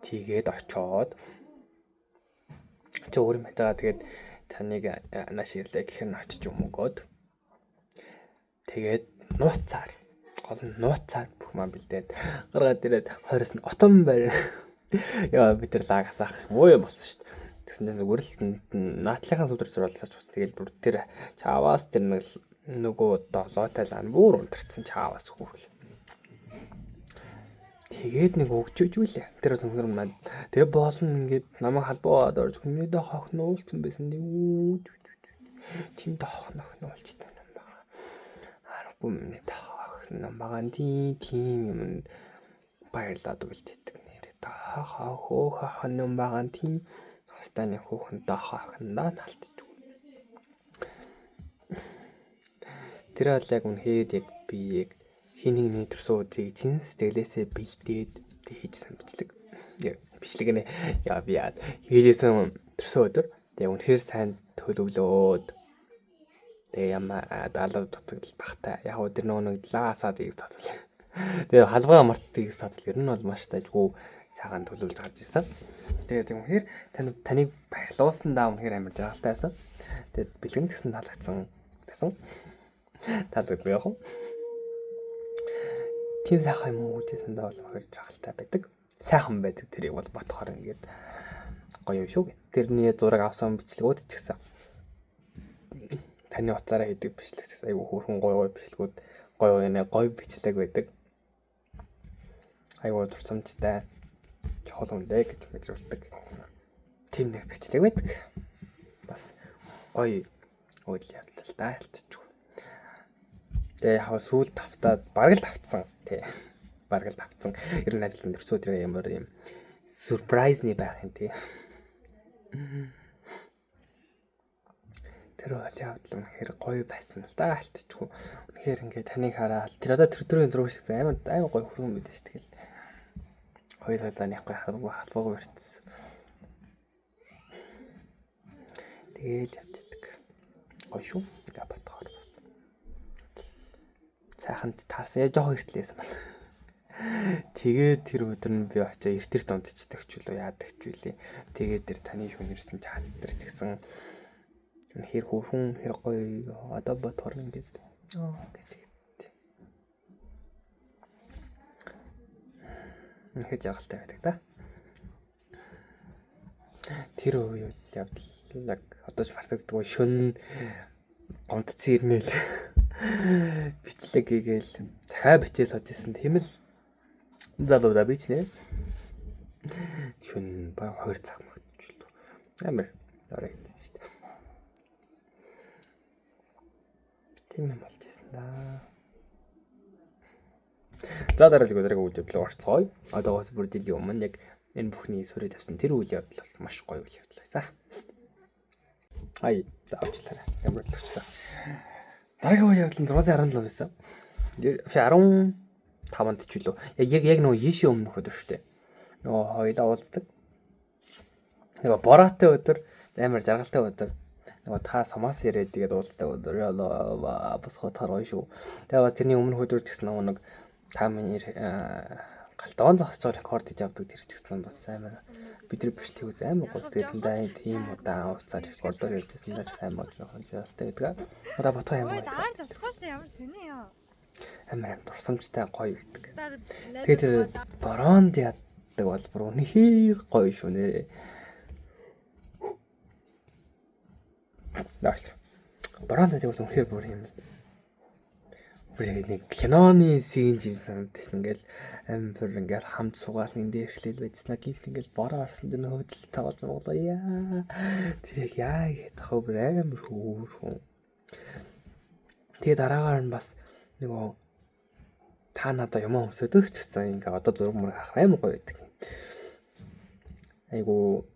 тэгээд очоод чи өөр юм хажаа тэгээд таныг нааш ирлээ гэх нь очиж юм өгөөд тэгээд нууцаар гол нь нууцаар бүх маа бэлдээд гаргаад ирээд хойроос нь отон байр яа бид тэр лагаас ах ууя болсон шүү дээ. Тэгсэн чинь зүгээр л наатлынхаа сүлдэр зурлалсаач ус тэгээд бүр тэр чаваас тэр нэг нөгөө долоотой лан бүр унтарсан чаваас хүүхэл. Тэгээд нэг өгчөөж үлээ. Тэр зөвхөн маа. Тэгээ боолно ингээд намайг халбаад орж хүмүүдээ хохнуулсан байсан. Тийм дохнох нуулчтай юм байна. Харахгүй минь дохно баган тийм юм баярлаад үлдээдэг нэрээ. Хохно баган тийм хастаны хүүхэн дохохноо талтж. Тэр бол яг үнэхээр яг би яг хиний төрсөн өдрийг чин сэтгэлээсээ бэлдээд хийжсэн бичлэг. Бичлэг нэ яа би яа хийжсэн төрсөн өдөр. Тэгээ үнэхээр сайн төлөвлөөд. Тэгээ ямаа даалгад дутагдал багтай. Яг өдөр нэг лаасаад ийгс тоцол. Тэгээ халбаа мартыг тоцол. Ер нь бол маш тажгүй сайхан төлөвлөж гарч ирсэн. Тэгээ үнэхээр таныг баярлуулсан даа үнэхээр амар жаргалтай байсан. Тэгээ бэлгэн гэсэн таалагдсан байсан. Таалагдсан яах вэ? Тийм сайхан юм уу гэжсэн даа бол хоёр жаргалтай байдаг. Сайхан байдаг тэрийг бол бодохоор ингээд гоё юм шүү. Тэрний зураг авсан бичлэгүүд ч гэсэн таны утсаараа хийдэг бичлэг ч гэсэн айгүй хөөрхөн гоё бичлэгүүд гоё бичлэг байдаг. Айгүй дурсамжтай чухал үндэ гэж мэдэрдэг. Тийм нэг бичлэг байдаг. Бас гоё үйл явдал та ялтчихгүй. Тэгээ яг сүүл тавтаад бараг л тавцсан тий. Бараг л тавцсан. Ер нь ажил өндөрсөө тэр ямар юм surprise-ний байх юм тий. Тэр бол явдал үнэхээр гоё байсан л да алтчгүй. Үнэхээр ингээд таныг хараад тэр одоо тэр төрийн зураг шиг амар гоё хүргэн мэд шүү тэгэл. Хоёр хойлооных гоё халбаагүй барьц. Тэгэл явдаг. Гоё шүү. Ингээ батгаар бас. Сайханд таарсан. Яа жоохон эртлээсэн байна. Тэгээд тэр өдөр нь би очоо эртэрт унтчихдаг ч үлээ яадаг ч үлээ. Тэгээд тэр таны шүнэрсэн ч хаттар ч гэсэн хэр хөрхөн хэр гоё одоо батгаар ингээд гэдэг. Нэг жаргалтай байдаг да. Тэр үе явдлаг одоо ч мартагддаг шүн гомдцсан ирнэл бичлэг гээгээл захаа бичээ сууж исэн тийм л залуудаа бичнэ. Шүн баг 2 цаг магтчихлоо. Амар орой гэсэн шүү дээ. Тийм юм болж байсан да. За дараагийн өдрийг үйл явдлыг орцгоё. Одоогоос бүр жилийн өмнө яг энэ бүхний сүрээ тавьсан тэр үйл явдал бол маш гоё үйл явдал байсан. Ай, заавчлаа. Ямар л өчлөө. Дараагийн үйл явдал нь 617 байсан. 15-нд ч үлээ. Яг нөгөө Йеши өмнөх өдөр шүү дээ. Нөгөө хоёулаа уулздаг. Нөгөө бороотой өдөр, амар жаргалтай өдөр. Нөгөө та самаас ирээд тэгээд уулздаг өдөр. Яа бас хотор гоё шүү. Тэгээд бас тэрний өмнөх өдөр ч гэсэн нэг та миний галтаон зогсож рекорд хийж авдаг тэр ч гэсэн бас амар бидний бичлэг үз амар гоё. Тэгээд тэндээ тийм удаан хугацаар рекордоор ярьжсэн нь сайн мод жоохон жаргалтай байдаг. Одоо ботгоо юм байна. Даар зогсохоос ямар сони ёо. Амар дурсамжтай гоё байдаг. Тэгээд тэр бороонд яддаг бол бүр үнэхээр гоё шүү нэ. Наач. Бороонд яддаг бол үнэхээр бүр юм. Бүр нэг киноны сцен жив санагдаж ингээл амар ингээл хамт суугаал энэ дээр эхлээл байцснаа гинт ингээл бороо орсон дэ хөвдөл тавуулж байгаа яа. Тэр яа гэдэг хөө бүр амар хөөрхөн. Тэгээд дараагаар нь бас нөгөө та надаа юм өмсөдөг ч гэсэн ингээ одоо зураг мөр харах амар гоё байдаг. Айгу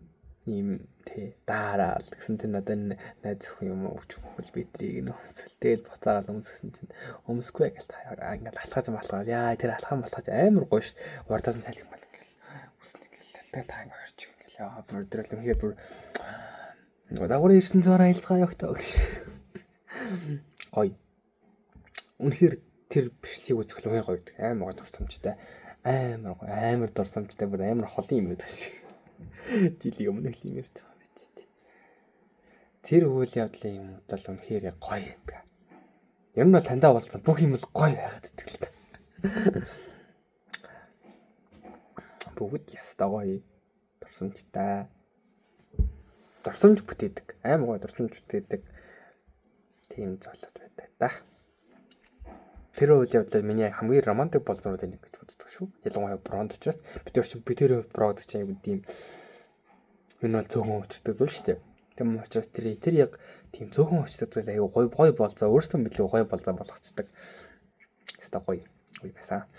ийм тий даараа л гэсэн чинь надад найз зөвхөн юм өгч хөл битрийг нөөсөл. Тэгээд буцаагаад өмсгсөн чинь өмсөхгүй гэл та ингээ алхаж малгаа. Яа тэр алхам болохож амар гоё ш. Урдаас нь салхи мал ингээл үснэ ингээл та ингээ орч ингээл яа бүр дэрэл үнэхээр бүр нөгөө загвар ирсэн зураг айлцгаа явахтаа гэж. Гоё. Үнэхээр тэр бичлэгийг үзэх л үнэхээр гоё байдаг. Амар гоё дурсамжтай. Амар дурсамжтай бүр амар холын юм байдаг шиг. Жилийн өмнө л юм ярьж байгаа биз дээ. Тэр үйл явдлын юм бол үнэхээр гоё байдаг. Ер нь бол тандаа болцсон бүх юм л гоё байгаад байдаг л та. Бүгд ястаа гоё дурсамжтай. Дурсамж бүтээдэг. Амар гоё дурсамж бүтээдэг. Тийм золиод байдаг та. Тэр үйл явдлыг миний хамгийн романтик болцоонуудын нэг гэж үздэг шүү. Ялангуяа бронд учраас бид тэр брод гэж аягүй тийм энэ бол цөөхөн өвчтөг зүйл шүү дээ. Тийм учраас тэр яг тийм цөөхөн өвчтөг зүйл аягүй гоё болцоо өөрсдөө мэдлэг гоё болцоо болгочдаг. Хэвээ гоё байсан.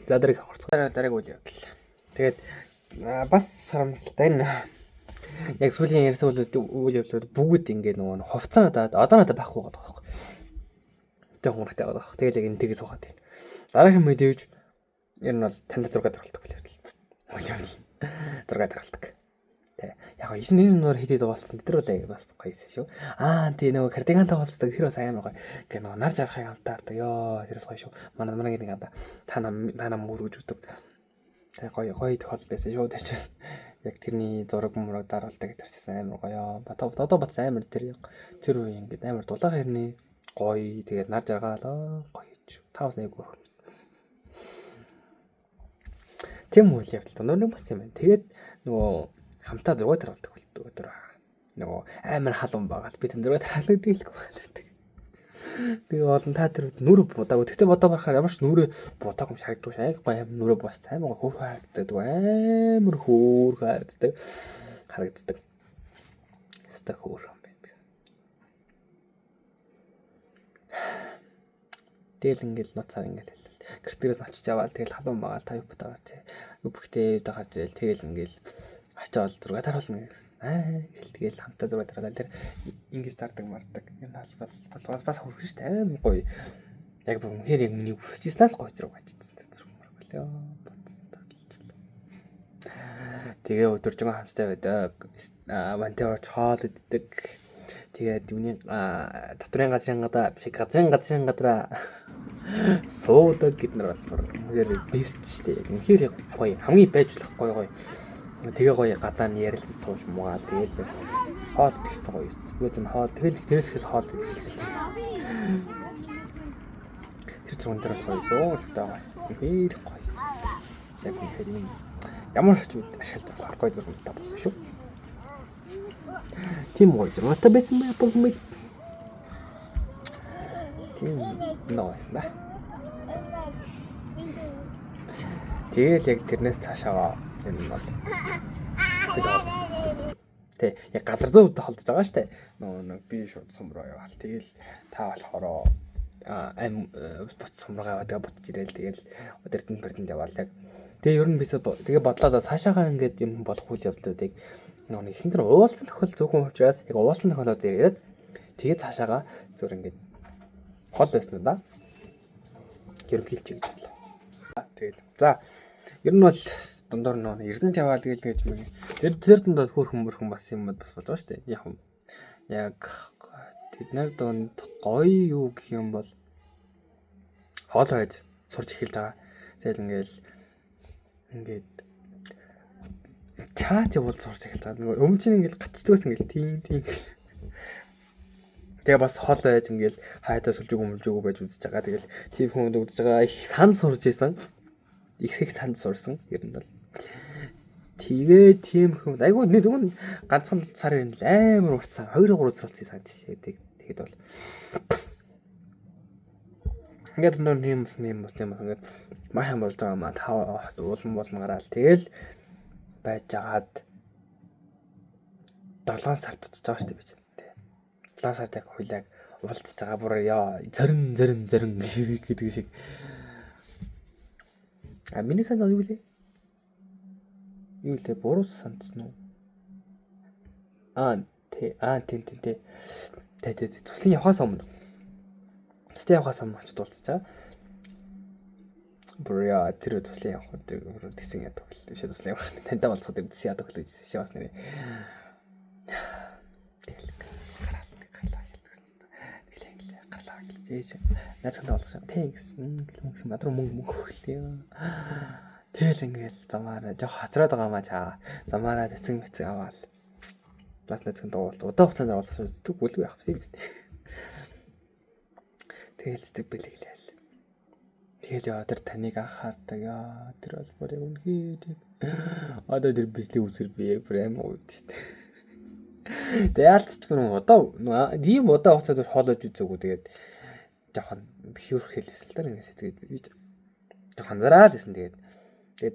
За дараагийн үйл явдал. Тэгээд бас харамсалтай энэ яг сүүлийн ярьсан үйл явдлууд бүгд ингээд нөгөө хувцас надад одоо надад байхгүй байгаа байхгүй. Тэг хөнгөтэй байгаа байхгүй. Тэгэл яг энэ тгээс ухаад байна. Дараагийн мэдээж ер нь бол танд 6 дараалтдаг үйл явдал. Үйл явдал 6 дараалтдаг. Тэг. Яг энэ нөр хидэд уулцсан тэр бол бас гоёсэн шүү. Тий нөгөө кардигантай уулздаг тэр бас амар гоё. Ингээ нөгөө нар жарахыг хамтаардаг. Ёо тэр бас гоё шүү. Манай нэг анда та нам мөргөж өгдөг. Тэг гоё тохиол байсан шүү. Тэрчээс яг тэрний зураг мураг дараалдаг гэдэрчсэн амар гоё. Одоо бат амар тэр үе ингээд амар дулаан хэрний гоё тэгээд нар жаргаалаа гоё ч. Та бас нэг хөрхмс. Тэм үйл явдал нэг бас юм байна. Тэгээд нөгөө хамтаа 6 дараалдаг өдөр нөгөө амар халуун байгаа. Би тэн 6 дараалдаг дийлгүй байдаг. Тэгээ олон та тэр нүрэ будаагүй. Тэгтээ бодоо барахаар ямар ч нүрэ будаагүй юм шагддаг шээ. Гоё амар нүрэ бос амар хөөрхөйддаг. Амар хөөрхөйддаг. Харагддаг. Хэвээ хөөрхөн байдаг. Тэгэл ингээл нуцаар ингээл гэртнээс очиж яваал тэгэл халуун байгаа та юу бутагаар тий. Өбөхтэй дагаар зээл тэгэл ингээл очиод зураг таруулна гэсэн. Гэл тэгэл хамтаа зураг таруулаад тэр ингэж зардаг мардаг. Энэ бол бас хөргөн шүү дээ. Амар гоё. Яг үнэхээр яг миний хүсчихснаас гоё зураг баччихсан. Болоо. Тэгээ өдөржингөө хамстай байдаг. Вантер хоол иддэг. Тэгээд юуны доторын газрын гадаа биш газрын гадраа суудаг гэднэр болохоор үнэхээр бест шүү дээ. Үнэхээр гоё. Хамгийн байж болох гоё. Тэгээ гоё гадаа нь ярилцаж сууж муугаал тэгээд хоол тэгсэн гоё юус. Юу юм хоол тэгэл тэрээс хэл хоол идсэн. Тэр зурган дээр гоё зөө өстэй гоё. Үнэхээр гоё. Яг үнэхээр юм. Ямар ч үед ашиглаж авах гоё зургантай болсон шүү. Тийм гоё зургаатай байсан юм. Тийм нөө да. Тэгэл яг тэрнээс цаашаа юм бол Тэ яг газар зүүн үедээ холдож байгаа штэ. Нөө би шууд сум руу яваал. Тэгэл та болохоро бут сум руу яваад бутж ирээл тэгэл Эрдэнэт яваал яг. Тэгээ ер нь бисээ тэгээ бодлоо цаашаагаа ингээд юм болох үйл явдлуудыг нөө ихэнх нь уулзсан тохиол зөвхөн учраас яг уулзсан тохиолдод ирээд тэгээ цаашаагаа зөв ингээд хол байсан уу да. Ерөнхийлж гэж бодлоо. Тэгэл за ер нь бол дундор нөө Эрдэнэт яваал гэж мэг. Тэр дундад хөөрхөн бас юм бас болж байгаа шүү дээ. Яг тэд нар донд гоё юу гэх юм бол хоол байж сурч эхэлж байгаа. Тэгэл ингээд чат явуул сурч эхэлж байгаа. Нөгөө өмнө чинь ингээд гацдгаас ингээд тийм. Тэгээ бас хоол байж ингээд хайдаа сүлжүүг байж үзэж байгаа. Тэгэл тийм хүмүүс үзэж байгаа их сан сурж исэн. Их санд сурсан. Ер нь бол тэгээ тийм хүмүүс айгүй нэг ганцхан сарын амар уртсан 2-3 сар болсон санаж тэгээд бол ингээд нэг юм ингээд маш амар болж байгаа маа та улам гараал тэгэл байж агаад 7 сард тутаж байгаа шүү дээ би. 7 сард яг хуйлаг уулзж байгаа бүр яа зарин гэдэг шиг. Миний санд юу вэ? Юу л буруу сандсан уу? Тийм. Туслын явахаас өмнө. Туслын явахаас өмнө очиж уулзчаа. Бүрээ тэр туслын явах гэдэг тэгсэн яадаг хөл. Биш туслын явах. Тантай болцоход тэгсэн яадаг хөл гэж шивас нэрээ. Гарлаа гэж. Нацганд болсон. Thanks. Хүмүүс мадруу мөнгө хөглөө. Тэгэл ингээл замаараа жоох хасраад байгаа маа чаа. Замаараа тэцэг аваад. Плас нацганд удаа хугацаанд олсон зүг үлгүй явах юм шүү дээ. Тэгэл зүг бэлэглээл. Тэгэл яа тэр таныг анхаардаг яа тэр бол бүр үнхээр одоо тэр бизлийн үзэр би бүр амар ууд. Тэгэлч гүн одоо тийм удаа хугацаанд хоолойж үзээгүү тэгээд жоохон хөрх хэлсэн л даа ингэ сэтгэж би жоохон анзаараад байсан тэгээд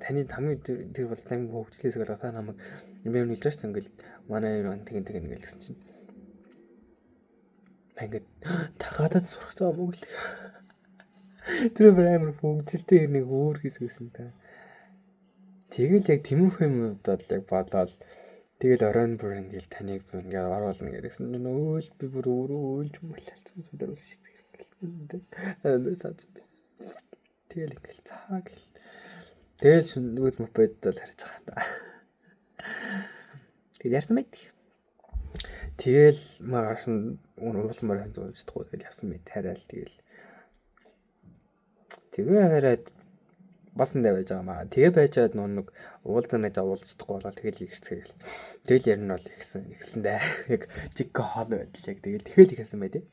таны хамгийн тэр бол таны хөвчлээс гал та намайг юм хэлж байгаа шүү ингээл манай тэг ингээл гэсэн чинь ингээд тагадад сурах цаа мөг л тэр амар хөвчлөлтэй нэг өөр хэсгсэн та тэгэл яг тэмүүх юм бодоод яг бодлоо тэгэл оройн бүр ингээл таныг ингээд оруулна гэсэн нөөл би бүр өөрөөлж мөлалцсан зүгээр шүү дээ сац бис тэгэл ингээл цааг л тэгэл нүгд мопед л харж байгаа та тэгэл ярьсан мэт тэгэл маш уулмаар хандуулж чадахгүй тэгэл явсан мэт хараал тэгээ хараад бас энэ байж байгаа маа. Тэгээ байжгаад нэг уулзсан гэж уулзчихгүй болоо тэгэл ихэрцгээл. Тэгэл ярь нь бол ихсэн дээ. Яг жиг хоол байдал яг тэгэл ихсэн бай тээ.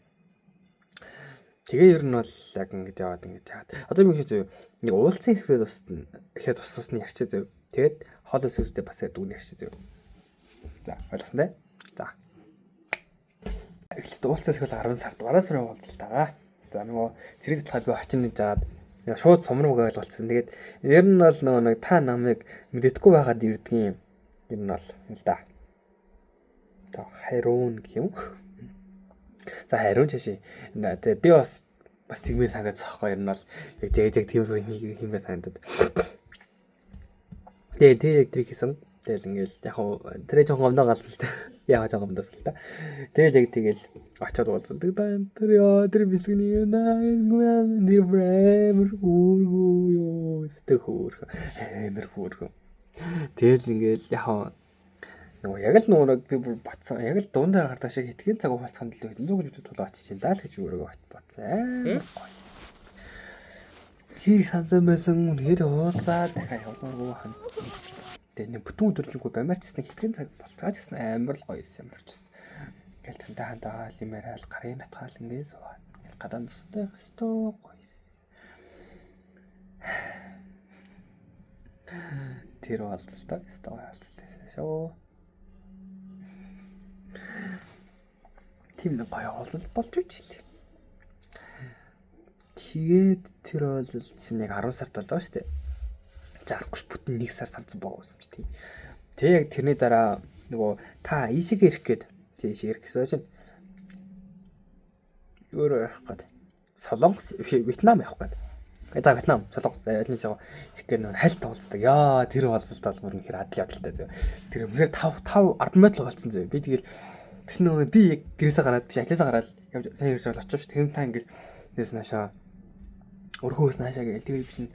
Тэгээ ер нь бол яг ингэж яваад. Одоо би хэлээ нэг уулзсан хэсгээр тусна. Эхлээд тусны ярьчих зөө. Тэгээд хоол өсвөртэй бас дүүний ярьчих зөө. За ойлгосон дээ. За. Эхлээд уулзсан хэсгээр 10 сард гараа сарын уулзалтаа. За нөгөө зэрэг талхад би очино гэж жаад шууд сумрууг ойлголцсон. Тэгээд ер нь бол нэг та намайг мэддэхгүй байгаад ирдгийн ер нь бол л да. За хайруун гэх юм. За хайруун чаши. Тэгээд би бас бас тэгмээр санагдаж байгаа юм бол яг тэгээд тиймэрхүү хиймээр санагдаад. Тэгээд яг тэр хийсэн. Тэгэл ингээл яг тэрэ жоохон гомдоо галзал та. Яг жоохон гомдоос л та. Тэгэл яг тэгэл очиод уулзсан. Тэр бисгний нэр брэм хургуу өстөх хөөрхөн. Амар хөөрхөн. Тэгэл ингээл яг нөгөө яг л нөгөө би бүр батсан. Яг л дундаа гардаа шиг хэдхэн цаг хуалцахын төлөө хэдэн зуун минут тулаа очиж даа л гэж өөрөө батсан. Амар гоё. Хэрэг сансан байсан. Үнээр уулзаад дахиад явуулмааргүй хан. Тэгээ нэг бүтэн өдрөлгүй бамаарчсан хэдхэн цаг болцоож гэсэн амар л гоё юм болчихсон. Ингээл тантаа хантаа лимэрэл гарын натгаал ингээд суугаад ингээл гадаан тустай хэвээр гоё. Тэр уулзалтаа хэвээр уулзалтайсэн шүү. Тийм нэг гоё уулзалт болж ийлээ. Тэгээд тэр уулзалт чинь яг 10 сард болж байгаа шүү дээ. Жарахгүй бүтэн 1 сар санцсан байгуулсан ч тийм. Тэг яг тэрний дараа нөгөө та ийшээгээ ирэх гээд ийшээ ирэх гэсэн чинь өөрөө явах гээд Солонгос Вьетнам явах гээд. За Вьетнам Солонгос айлнасаа ирэх гээд нөгөө хальт уулздаг. Яа тэр уулзалт бол мөр үнэхээр адил ядалтай зөө. Тэр үнэхээр 5 10 минут л уулзсан зөө. Би тэгэл тэгш нөгөө би яг гэрээсээ гараад биш ажлаасаа гараад явж сайн ирсээр очив ш. Тэр та ингээл дэс наашаа өрхөөс наашаа гээл тэгээд би чинь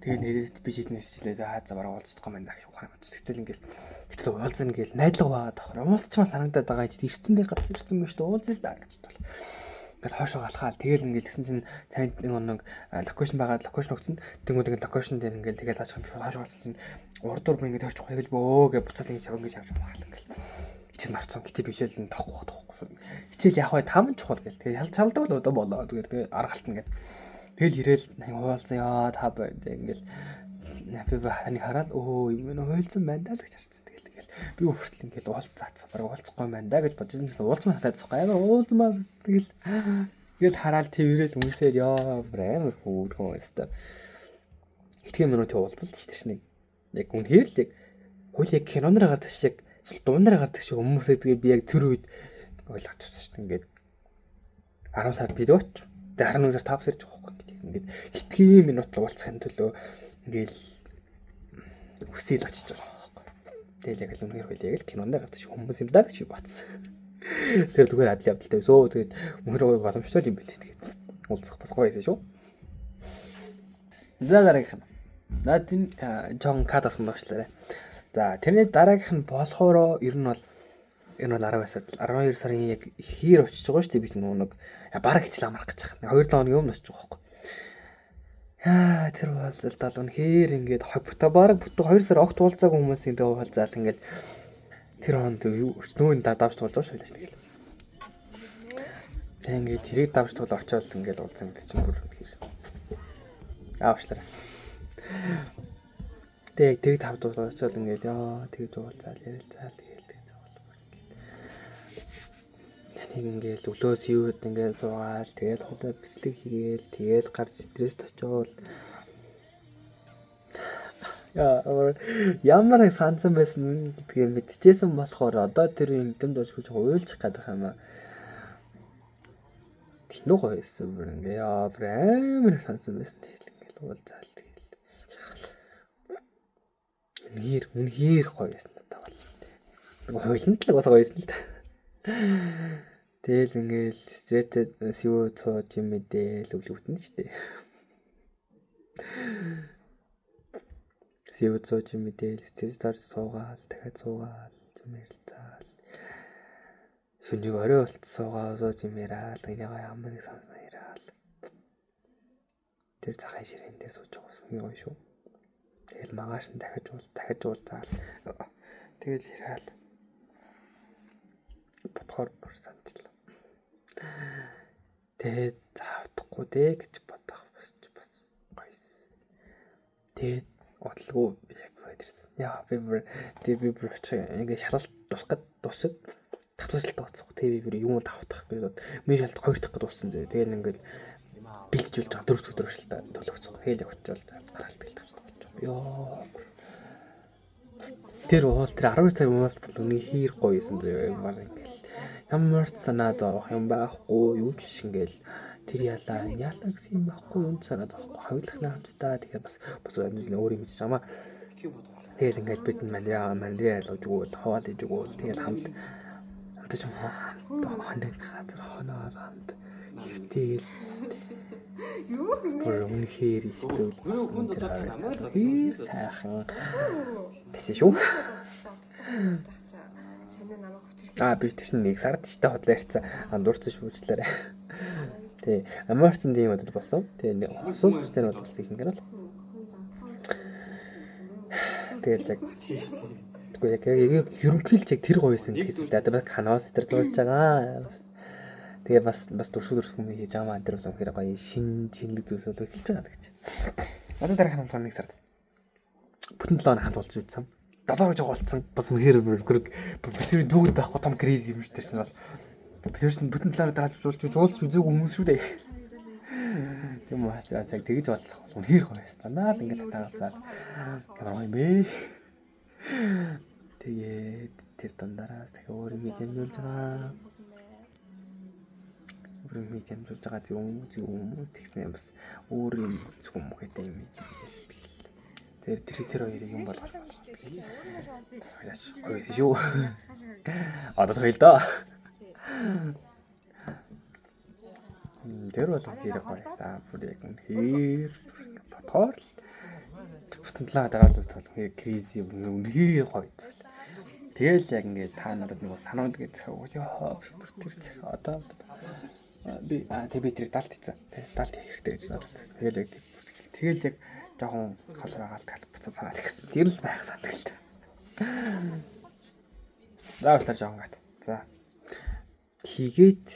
тэгэл нэрэд би шийднэс хилээ за бараа уулзах юм байна гэх ухаан байна. Тэгтэл ингээл гэтэл уулзна гээл найдлага байгаа тохор уулзчмаа санагдаад байгаа чи ирсэн дээр галз ирсэн юм шүү дээ уулзъя л да гэж бол. Ингээл хоошоо галхаал тэгэл ингээл гисэн чинь танд нэг локейшн байгаа локейшн өгсөн. Тэнгүүд ингээл локейшн дээр ингээл тэгэл хаач юм шүү хоошоо галсан чинь урд дуур ингээл төрчих байгаад бөө гэж буцаад ингэж явж байгаа ингээл. Хичээл нарцсан гэтээ бишэл нь тоохгүй шүү. Хичээл яг бай таман чухал гэл. Тэгээ шалдаг л удаа болоо. Тэгээ аргалтна гэд. Тэгэл ирээл уулзсан яа та бай ингээл би хани хараад өө юм нөө хуйлсан байна даа л гэж харсан. Тэгэл би хүртэл ингээл уулзаац бараг уулзахгүй байна даа гэж бодож байсан. Уулзмаар хатаацахгүй. Амар уулзмаар тэгэл хараад тэрэл үнсээр яа амар хөөрхөн өстө. Итгэн минут уулзалт шүү дээ. Яг үнэхээр л яг хөл яг киноноор гардаг шиг дуунаар гардаг шиг хүмүүс гэдэг би яг тэр үед ойлгож авсан шүү дээ. Ингээд 10 сард бид өч. Тэгээ 11 сар 5 сар ч واخгүй ингээд хитгэн минут л уулзахын төлөө ингээл хүсэл очиж байгаа байхгүй. Тэгэл яг л үнээр хөл яг л киноноор гардаг шиг хүмүүс юм даа гэж батсан. Тэр зүгээр адил явдалтай өсөө тэгээд мөнхөр боломжтой юм билээ тэгээд уулзах бас гоё байсан шүү. За дараагийнх нь. Наад энэ Джон Кад орсон доошлаарэ. За тэрний дараагийнх нь болохоро ер нь бол 12 сарын яг ихээр очиж байгаа шүү дээ би нэг бараг хичээл амрах гэж байгаа. 2-7 хоногийн өмнө очиж байгаа байхгүй. Яа тэр уулзалт үнэхээр ингээд бараг бүтэн 2 сар огт уулзаагүй хүмүүсийн дэ уулзаал ингээд тэр хонд нүүн давж туулж байгаа шүү дээ тэгэл. Тэг ингээд тэрийг давж туул очиод ингээд уулзсан гэдэг чинь бүр үнэхээр аавчлаа. Тэг тэрийг тавд очиод ингээд яа тэгж уулзаал ярилцаал ингээл өглөөс юуд ингээд суугаал тэгэл хулаа бислэг хийгээл тэгэл гарч стресст очивол ямар их сансан байсан гэдгийг мэдчихсэн болохоор одоо тэр юмд очиж уйлчих гэдэг юм аа. Тинүү гоёсэн бүр ингээ амар сансан байсан тэгэл ингээл уулзаал тэгэл. Үнэхээр гоё байсан надад бол. Хойлонд л гоё байсан л та. Тэгэл ингээл стрэтэд сүү цоо юм мэдээ л өглөтэн шүү дээ. Сүү цоо юм мэдээ стрэтэд суугаал дахиад суугаал юм ярилцаал. Шүнжиг орой болт суугаа сууж юм яриад энийгээ ямар нэг санснаа яриад. Тэр захын ширээн дээр сууж байгаа юм гоё шүү. Тэгэл магаш нь дахиж уулзаал. Тэгэл яриад бодохоор санджлаа. Тэгээд заавдахгүй дээ гэж бодох бас гоёс. Тэгээд бодлого яг байдэрсэн. Яа би бүр ингээ шалгалт дуусах татварсалт тооцох. Тэгээд би юу тавтах гэж ми шалт 2 дахь гэж дууссан зөө. Тэгээд ингээл бэлтжүүлж байгаа 4 өдөр шалтаа төлөвцөх. Хэл явуулж гараалт гэл тавцдаг болж байгаа. Йоо. Тэр 12 сар уулзалт үнэхээр гоё юмсан зөө. Ямар ч санаад авах юм байхгүй юу ч ингээл тэр яалаа гэсэн юм байхгүй юм санаад байхгүй хавилах наамттай тэгээд бас өөр юм хийж байгаа маа. Тэгэл ингээд бид мандраа ялгаж өгөөл хоол хийж өгөөл тэгэл хамт ч юм хоног газар хоноод хамт хөвтэйл бүр үнэхээр ихтэй болсон тэр хэр сайхан байсан шүү. Би тэр чинь нэг сард ч та хотлоо ярьцаа андуурсан шүүжлээрээ. Тий, амарцсан тийм бодол болсон. Тэгээ нэг хосол хүстэй бол болсон юм гэнэ л. Тэгээд яг ерөнхийдөө яг тэр гоёсэн гэж хэлдэг. Одоо канаас тэр зурж байгаа. Тэгээ бас дуршгүй хүмүүс хийж байгаа маа тэр бол үнэхээр гоё шинэлэг зүйлс бол эхэлж байгаа гэж. Одоо дараагийн хамт нэг сард бүтэн 7 хоног хамт болж үзсэн. 7 гэж голцсон. Бас үнэхээр тэр дүүгэл байхгүй том крэзи юм шүү дээ чинь бол. Тэр чинь бүтэн 7 дараалж уулзч үзээгүй хүмүүс шүү дээ. Тийм үү яг тэгэж болцох бол үнэхээр гоё байсан. Дандаа л ингээд таагаад гоё юм бэ. Тэгээд тэр дандараас дахиад өөр юм хэмжүүлж байгаа. Өөр юм хэмжүүлж байгаа юм тэгснэ бас өөр юм зүгм гэдэг юм. Тэр хоёрыг юм болгож яач гоё шүү. Одоо тэгэл доо. Тэр бол хэрэг гоёсан. Бүр яг үнэхээр ботоор л бүтэн 7 дараад үзтал кризи үнэхээр гоё. Тэгэл яг ингээд та надад нэг санаад гэж захаа. Яа бүр тэр захаа одоо би тэр далт хийсэн. Далт хийх хэрэгтэй гэж бодсон. Тэгэл яг жоохон холраагаал буцаа санаад гэсэн. Тэр л байх санагдал. Заавал жоохон гат. За. Тэгээд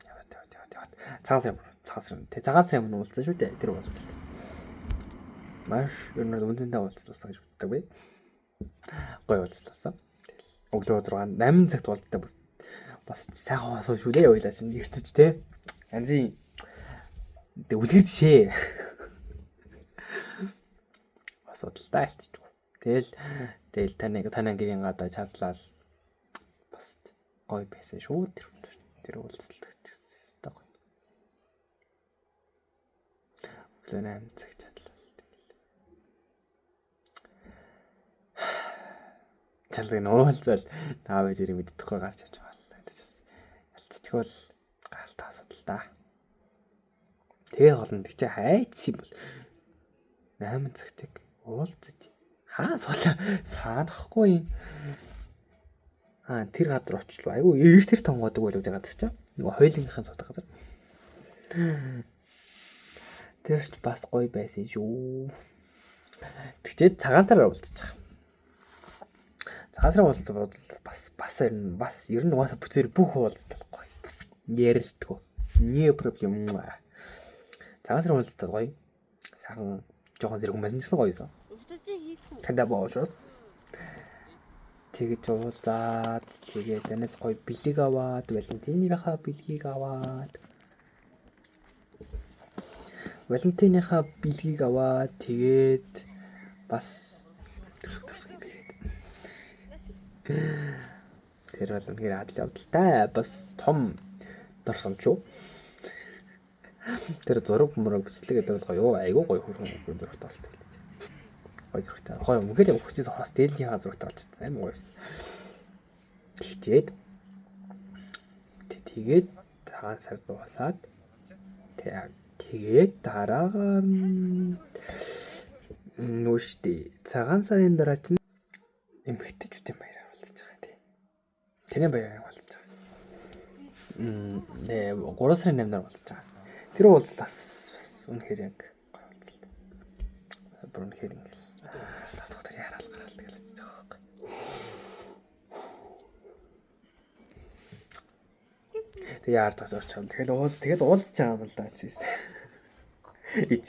яваад. Цагаан сар өмнө уулзсан шүү дээ. Тэр уулзсан. Маш өнөр үнэндээ уулзсан гэж боддог бай. Гоё уулзлаасан. Өглөө 8 цагт уулздаг бас сайхан асуу шүү дээ. Ойлаа чинь эртэж те. Янзын үлгэр жишээ. Асуудалтай альтчихгүй. Тэгэл танаа гэрийн гадаа чадлал бас гоё байсан шүү. Тэр уулзалт гэсэн гоё. Өглөө 8 цагт чалгын уулзал таавж ирэх мэддэхгүй гарч явж байгаа л ялцчихвол галтаа асуудал та. Тэгээ гол нь тэг чи хайц юм бол 8 цагтыг уулзаж санахгүй юм. Тэр газар очлоо. Айгу эрс тэр тонгоодаг байлгүй газар чинь. Нөгөө хойлынхын суудаг газар. Тэрч бас гоё байсан шүү. Тэгчээ цагаан сараар уулзаж байгаа. Цагаан сараар бас ер нь угаасаа бүтээр бүх уулздаг гоё. Ярилтгүй. Не проблем. Цагаан сараар уулздаг гоё. Сайхан жоохон зэрэг хүмүүс гэсэн гоё юмсан. Тандаа боошос. Тэгэж уулзаад тэгээд танаас гоё бэлэг аваад Валентиныхаа бэлгийг аваад тэгээд бас тэр бол үнээр адил явдалтай бас том дорсон ч юу. Тэр зураг бичлэг гэдэг бол гоё айгуу гоё хөргөн зурагт оролцдог гэж. Гоё зурагтай. Гоё үнээр өгчээс хос дээлийнхаа зурагт олж байгаа юм гоё байсан. Тэгээд цагаан сар дуусаад тэгээд дараагаар нүштэй цагаан сарын дараа чинь эмхтэйчүүдийн баяраар уулзаж байгаа тийм. Тэрний баяраар уулзаж байгаа. 3 сарын 8-наар уулзаж байгаа. Тэр уулзалт бас үнэхээр яг гоё уулзалт. Бүр үнэхээр ингээл доктор яраал гараал тэгэл очиж байгаа байхгүй. Тэгээ яарч байгаа очоод тэгээд уулзаж байгаа юм л да чийс. Ич.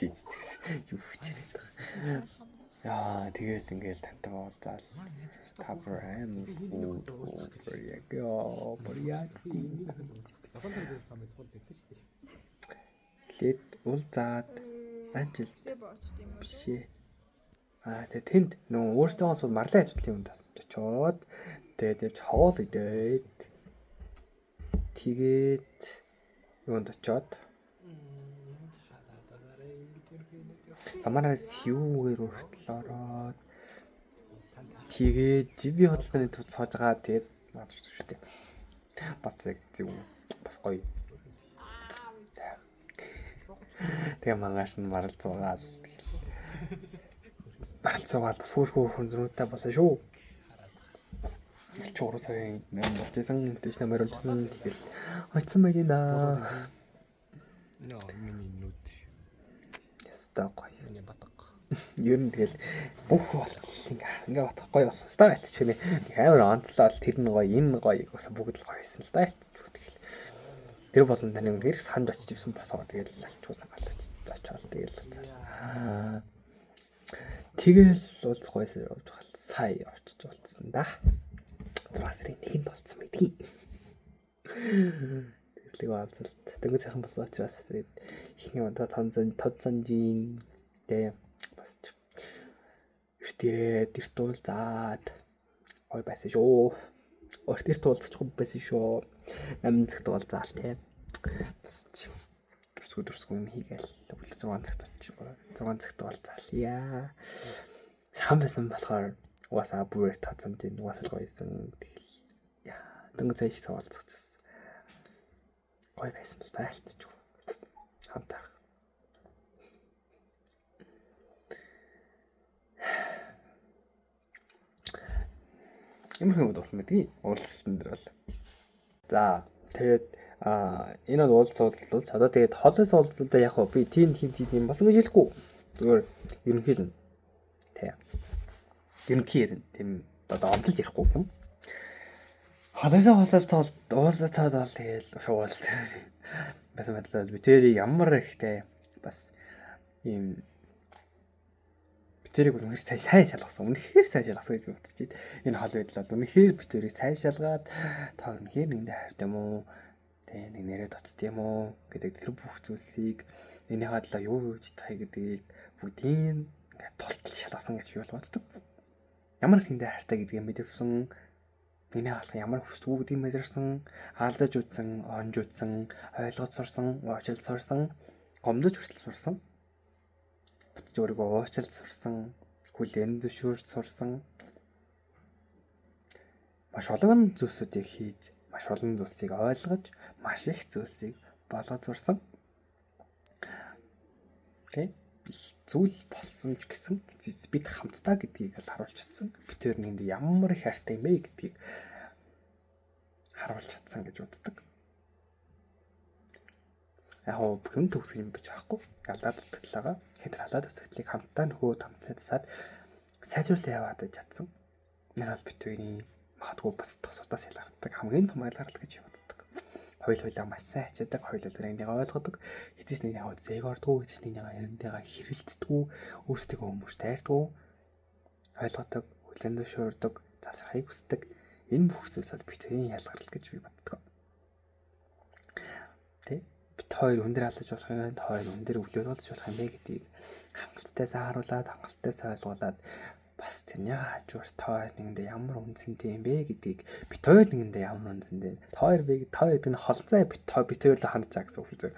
Юу чирээд байгаа. Яа, тэгэл ингээл тантай уулзаал. Тавар аим яг лет уулзаад ажил бишээ. Тэгээ тэнд нөө өөртөө марлаа ажлын юм тас очоод тэгээд хоол идээд тэгээд юунд очоод Ламараас юугээр хүртэл ороод тэгээд живи хөдөлгөөний төв цоож байгаа. Тэгээд мадч шүү дээ. Бас яг зөв бас гоё. Тэгээ мангаш нь марал зугаад. Марал зугаад бас хөөрхөн зөрүүтэй болсон шүү. Чороо сайн нам болчихсон тийш намайг оруулсан тэгэл очсон байна. Нөө миний нүд. Ястаа гоё. Миний батг. Ер нь тэгэл бүх болтол ингээ батхгүй болсон л да альч чиний амар онцлол тэр нь гоё энэ гоё гэсэн бүгд л гоё байсан л да альч тэгэл тэр болон таны үнээр санд очиж ирсэн болохоор тэгэл альчуусан гал очиод тэгэл тэгэл уулзах гойсоо явж хал сая очиж уулзсан да 6 сарын 1-нд болцсон байдгийг тэрлэг уулзалт тэгвэл сайхан бас очираас ихний онтой тодзанжийн тэ бас эртээ тэр туулзаад гой байсан шүү. Өртөр туулзахгүй байсан шүү. 8 цагт уулзаал тэ бас дөрсгөө юм хийгээл 6 цагт очиж 6 цагт уулзаал яа сан байсан болохоор угаасаа бүр тооцоомжийн угаасаа гоёсэн тэгэл яа дөнгөж цааш уулзчихсан гой байсан л тайлтж хамтаа ямар юм болсон мэдгийг уулзсан дээр бол за тэгээд энэ бол уулзалт одоо тэгээд холоос уулзалтаа яг би тийм бас ингэж хэлэхгүй зүгээр ерөнхийдөө тий ерөнхийдөө тийм одоо онцлж ярихгүй юм холоос уулзалтад бол тэгээд уулзалт бас мэдлээ би тэр ямар ихтэй бас ийм битэрийг үнэхээр сайн шалгасан. Үнэхээр сайн шалгасан гэж бодож байна. Энэ хол байдлаад үнэхээр битэрийг сайн шалгаад та үнэхээр нэгэндээ хайртай юм уу? Тэ нэг нэрээ дотд юм уу гэдэг тэр бүх зүйлсийг энэний хадлаа юу хийж тахыг гэдгийг бүгдийг ингээд тултал шалгасан гэж би боддог. Ямар нэгэндээ хайртай гэдгийг мэдэрсэн. Миний хаалга ямар хүсдэг гэдгийг мэдэрсэн. Хаалдаж үзсэн, онж үзсэн, ойлгож сурсан, уучлалт сурсан, гомдож хүртэл сурсан. Бүтж өөрийгөө уучлалт сурсан, хүлээн зөвшөөрч сурсан. Маш олон зүйлсүүдийг хийж, маш олон зүйлсийг ойлгож, маш их зүйлсийг болгож сурсан. Тэ? Зүйл болсон ч гэсэн бид хамтдаа гэдгийг л харуулж чадсан. Бид хоёр нэгэнд ямар их хайртай юм бэ гэдгийг харуулж чадсан гэж боддог. Яг бүх юм төгсгөх юм биш аахгүй. Алдаад утгалгаа хэд халаад утгалыг хамтдаа нөхөө хамтдаад сайжруулах яваад чадсан. Энэ бол бид хоёрын магадгүй бас тосуудаас ялгардаг хамгийн том ялгарл гэж боддог. Хоёулаа маш сайн хачаадаг, хоёулаа энийг ойлгодог. Хэдийч нэг яг зээг ордгоо, хэдийч нэг яриантэйгаа хэрэлддэггүй, өөрсдөө хүмүүст тайрдаггүй. Ойлгодог, хүлээн зөвшөөрдөг, засахыг хүсдэг. Энэ бүх зүйлсүүд бид хоёрын ялгарл гэж би боддог. Тэ? Бид хоёр өндөр алдаж болох юм, хоёр өндөр өвлөөлж болох юм бэ гэдгийг хангалттай сааруулад, хангалттай ойлгуулад бас тэрний хажуур тоор нэгэндээ ямар үнцэнтэй юм бэ гэдгийг бит хоёр нэгэндээ ямар үнцэнтэй тоор гэдэг нь холцоо бит хоёр л хандж байгаа гэсэн үг үү.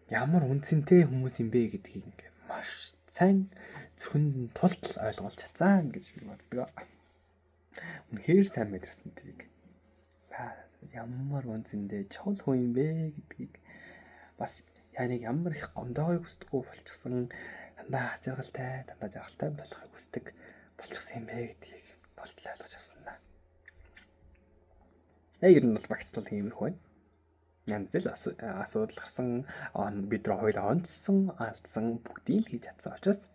Ямар үнцэнтэй хүмүүс юм бэ гэдгийг ингээ маш сайн зөвхөн тултал ойлгуулж чадсан гэж би боддог. Үнэхээр сайн мэдэрсэн тэрийг. Ямар үнцэнтэй чухал хүн юм бэ гэдгийг бас яныг ямар их гомдоогыг хүсдэггүй болчихсон дандаа хачиргалтай, дандаа жаргалтай болохыг хүсдэг болчихсон юм бэ гэдгийг болтол ойлгож авсан да. Яг ер нь бол багцлал тиймэрхүү байна. Янз л асуудал гарсан, бид нар хоёулаа онцсон, алдсан бүгдийг л хийж чадсан учраас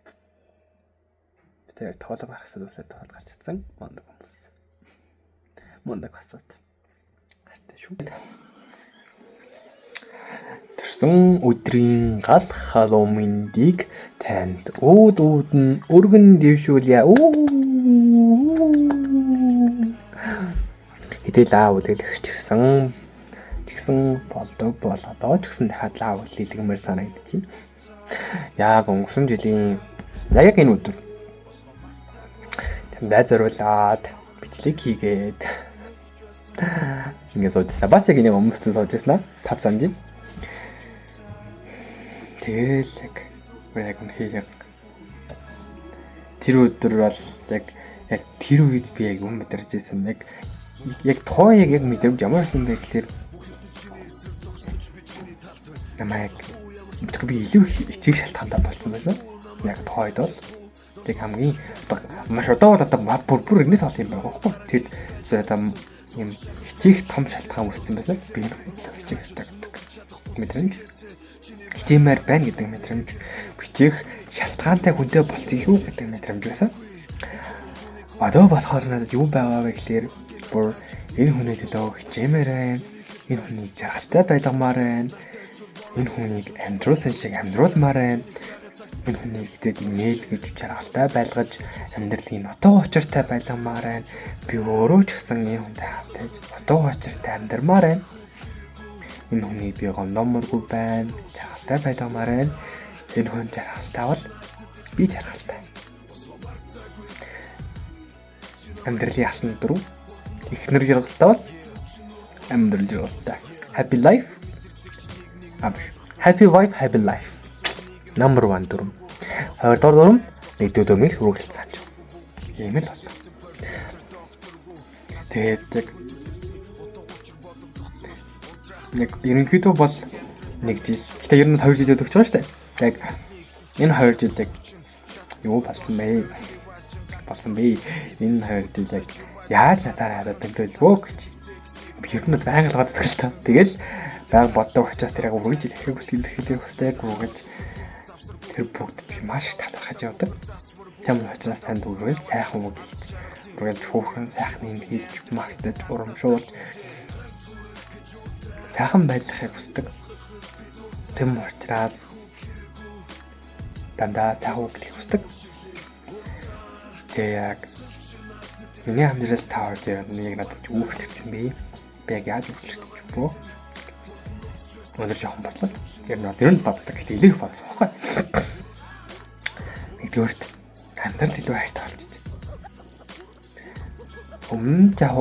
бид тэр тоолог гарах асуудалсаа тоол гарч чадсан мондөг хүмүүс. Мондөг асууд. Хартай шүү. Төрсөн өдрийн гал халуумындыг танд үүд нь өргөн дэвшүүлье. Хэдэл аав үлгэлэгч гисэн болдог бол одоо ч гэсэн дахиад аав үлгэлгмээр санагдчих. Яг өнгөрсөн жилийн яг энэ өдөр тандаа зориулаад бичлэг хийгээд ингээд суужсна. Бас яг энэ өмнөсөн суужсна. Тацаанд. Тэгэл яг үнхээр тэр өдөр бол яг тэр үед би яг юм мэдэрч байсан. Яг тухайн яг мэдрэмж ямар байсан бэ гэхээр намайг би илүү хичээх шалтгаантай болсон байсан. Яг тухайд бол тэг хамгийн маш одоо бол одоо бүр энэс олон юм байгаа байхгүй. Тэгэд одоо юм хичээх том шалтгаан үүссэн байсан. Би хичээх хэрэгтэй гэдэг мэдрэмж. Хичээмээр байна гэдэг мэдрэмж. Хичээх шалтгаантай хүнтэй болсон шүү гэдэг мэдрэмж байсан. Одоо болохоор надад юу байгаа вэ гэхээр бүр энэ хүний төлөө хичээмээр байна. Энэ хүний жаргалтай байлгамаар байна. Энэ хүнийг амьдруулсан шиг амьдруулмаар байна. Энэ хүний гэдэг имэйл гэж жаргалтай байлгаж амьдралын утга учиртай байлгамаар байна. Би өөрөө ч гэсэн энэ хүнтэй хамтаж утга учиртай амьдрмаар байна. Энэ хүний би гомдоморгүй байна. Жаргалтай байлгамаар байна. Энэ хүн жаргалтай бол би жаргалтай. Амьдралын алтан дөрөв эхнэр жаргалтай бол амьдрал жаргалтай. Happy life. Happy wife, happy life. Number 1 дүрм. Хоёрдугаар дүрм нэгдүгээр дүрмийг хүргэлцэж санаж. Ийм л байна. Тэгээд нэг ерөнхийдөө бол нэг жил. Гэтэ ер нь 2 жил өгч байгаа шүү дээ. Яг энэ 2 жил яг юу болсон бэ? Энэ 2 жил яг яаж надаар хараад бэлдэлвөө гэж. Би ер нь байнга л боддог л та. Тэгэл байнга боддог учраас тэр яг үргэлж ихийг бүлгийн хэлэх хөстэй гүгэж тэр бүгд би маш их талархаж явдаг. Тэм учраас танд үргэлж сайхан үг хийж, үргэлж хөөрхөн сайхан юм хийж магтаж, урамшуул сайхан байхыг хүсдэг. Тэм учраас дандаа сайхан үг хийх хүсдэг. Тэгээ яг миний амьдрал тавар дээр нэг надад үүрэгдсэн бэ. Би яг яаж үүрэгдэж бөө? Өндөр жоохон бодлоо. Тэр нь боддог гэхдээ илэх бодсон байхгүй. Нэгдүгээрт амьдрал илүү хайртай болчих. Өмнө яг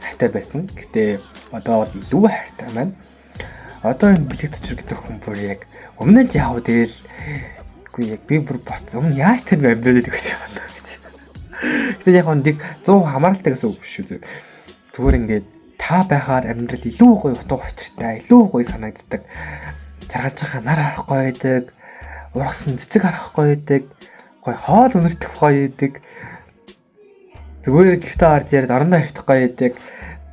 хайртай байсан. Гэтэ одоо бол илүү хайртай байна. Одоо энэ бэлэгдчих гэдэг хүн бүр яг өмнө нь яг тэгэл үгүй яг би бүр боцсон. Яаж тэр амьдрал гэдэг гэсэн юм бэ? Гэтэ яг нэг 100 хамааралтай гэсэн үг биш үү? Зүгээр ингээд та байхаар амьдрал илүү гоё утга учиртай, илүү гоё санагддаг. Жаргалж байгаа нар харахгүй байдаг. Ургасан цэцэг харахгүй байдаг. Гоё хоол үнэртэх гоё байдаг. Зүгээр гэртээ орж яриад орондоо хөвтөх гоё байдаг.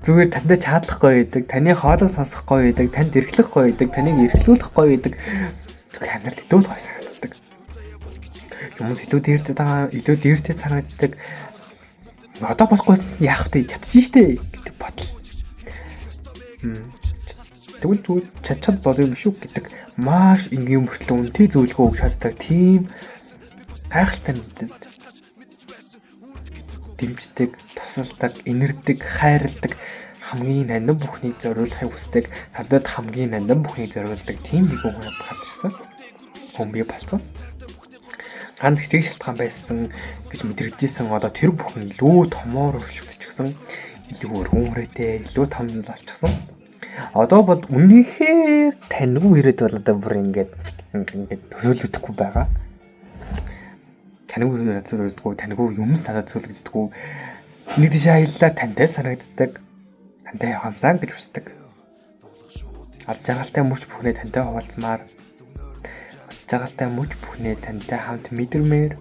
Зүгээр тандаа чаадлах гоё байдаг. Таны хоолыг сонсох гоё байдаг. Танд эргэлэх гоё байдаг. Таныг эргэлүүлэх гоё байдаг. Зүгээр амьдрал илүү гоё санагддаг. Хүмүүс илүү дээртэй санагддаг. Одоо болохгүйсэн яах вэ? Чадчих штэ гэдэг бодол. Тэгвэл чачаад болов юм шүү гэдэг маш энгийн мөртлөө үнтэй зөвлөгөө өгч чаддаг тийм гайхалтай мэддэг. Дэмждэг, тусалдаг, инэрдэг, хайрладаг, хамгийн нандин бүхнийг зориулахыг хүсдэг, надад хамгийн нандин бүхнийг зориулдаг тийм нэг хүн гарч ирсэн. Хүн бий болсон. Ганц хэсэг шалтгаан байсан гэж мэдрэгдсэн одоо тэр бүхэн илүү томоор өвчтчихсэн, илүү өргөн хүрээтэй, илүү том болчихсон. Одоо бол үнэхээр таньгүй ирээд бол одоо бүр ингээд төсөөлөгдөхгүй байгаа. Таньгүй ирээд төсөөлөгдөхгүй, таньгүй юмс надад төсөөлөгддөггүй. Нэг тийш аяллаа тантай санагддаг. Тантай явахамсаа гэж хүсдэг. Аз жаргалтай мөч бүхнээ тантай хуваалцмаар. Аз жаргалтай мөч бүхнээ тантай хамт мэдэрмээр.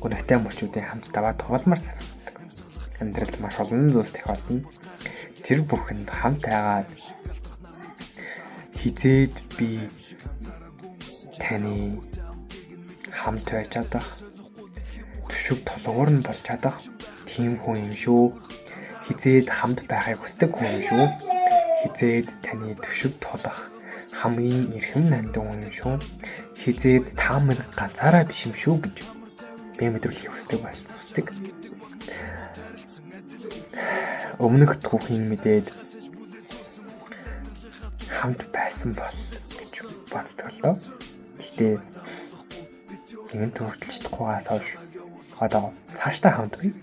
Гүнхтэй мөчүүдийн хамт даваад хуваалмаар санагддаг. Амьдралд маш олон зүйлс их болно. Тэр бүхэнд хамт байгаад хизээд би таны хамт байж чадах, төшөг толгуур нь болж чадах тийм хүн юм шүү. Хизээд хамт байхыг хүсдэг хүн юм шүү. Хизээд таны төшөг тулах хамгийн эрхэм нандин хүн юм шүү. Хизээд та минь ганцаараа биш юм шүү гэж би мэдрүүлэхийг хүсдэг. Өмнөх түүхийн мэдээд хамт байсан бол гэж боддог л доо. Гэтэ энэ төрөлчлөхдөггүйгээс хойш одоо цаашдаа хамт бий.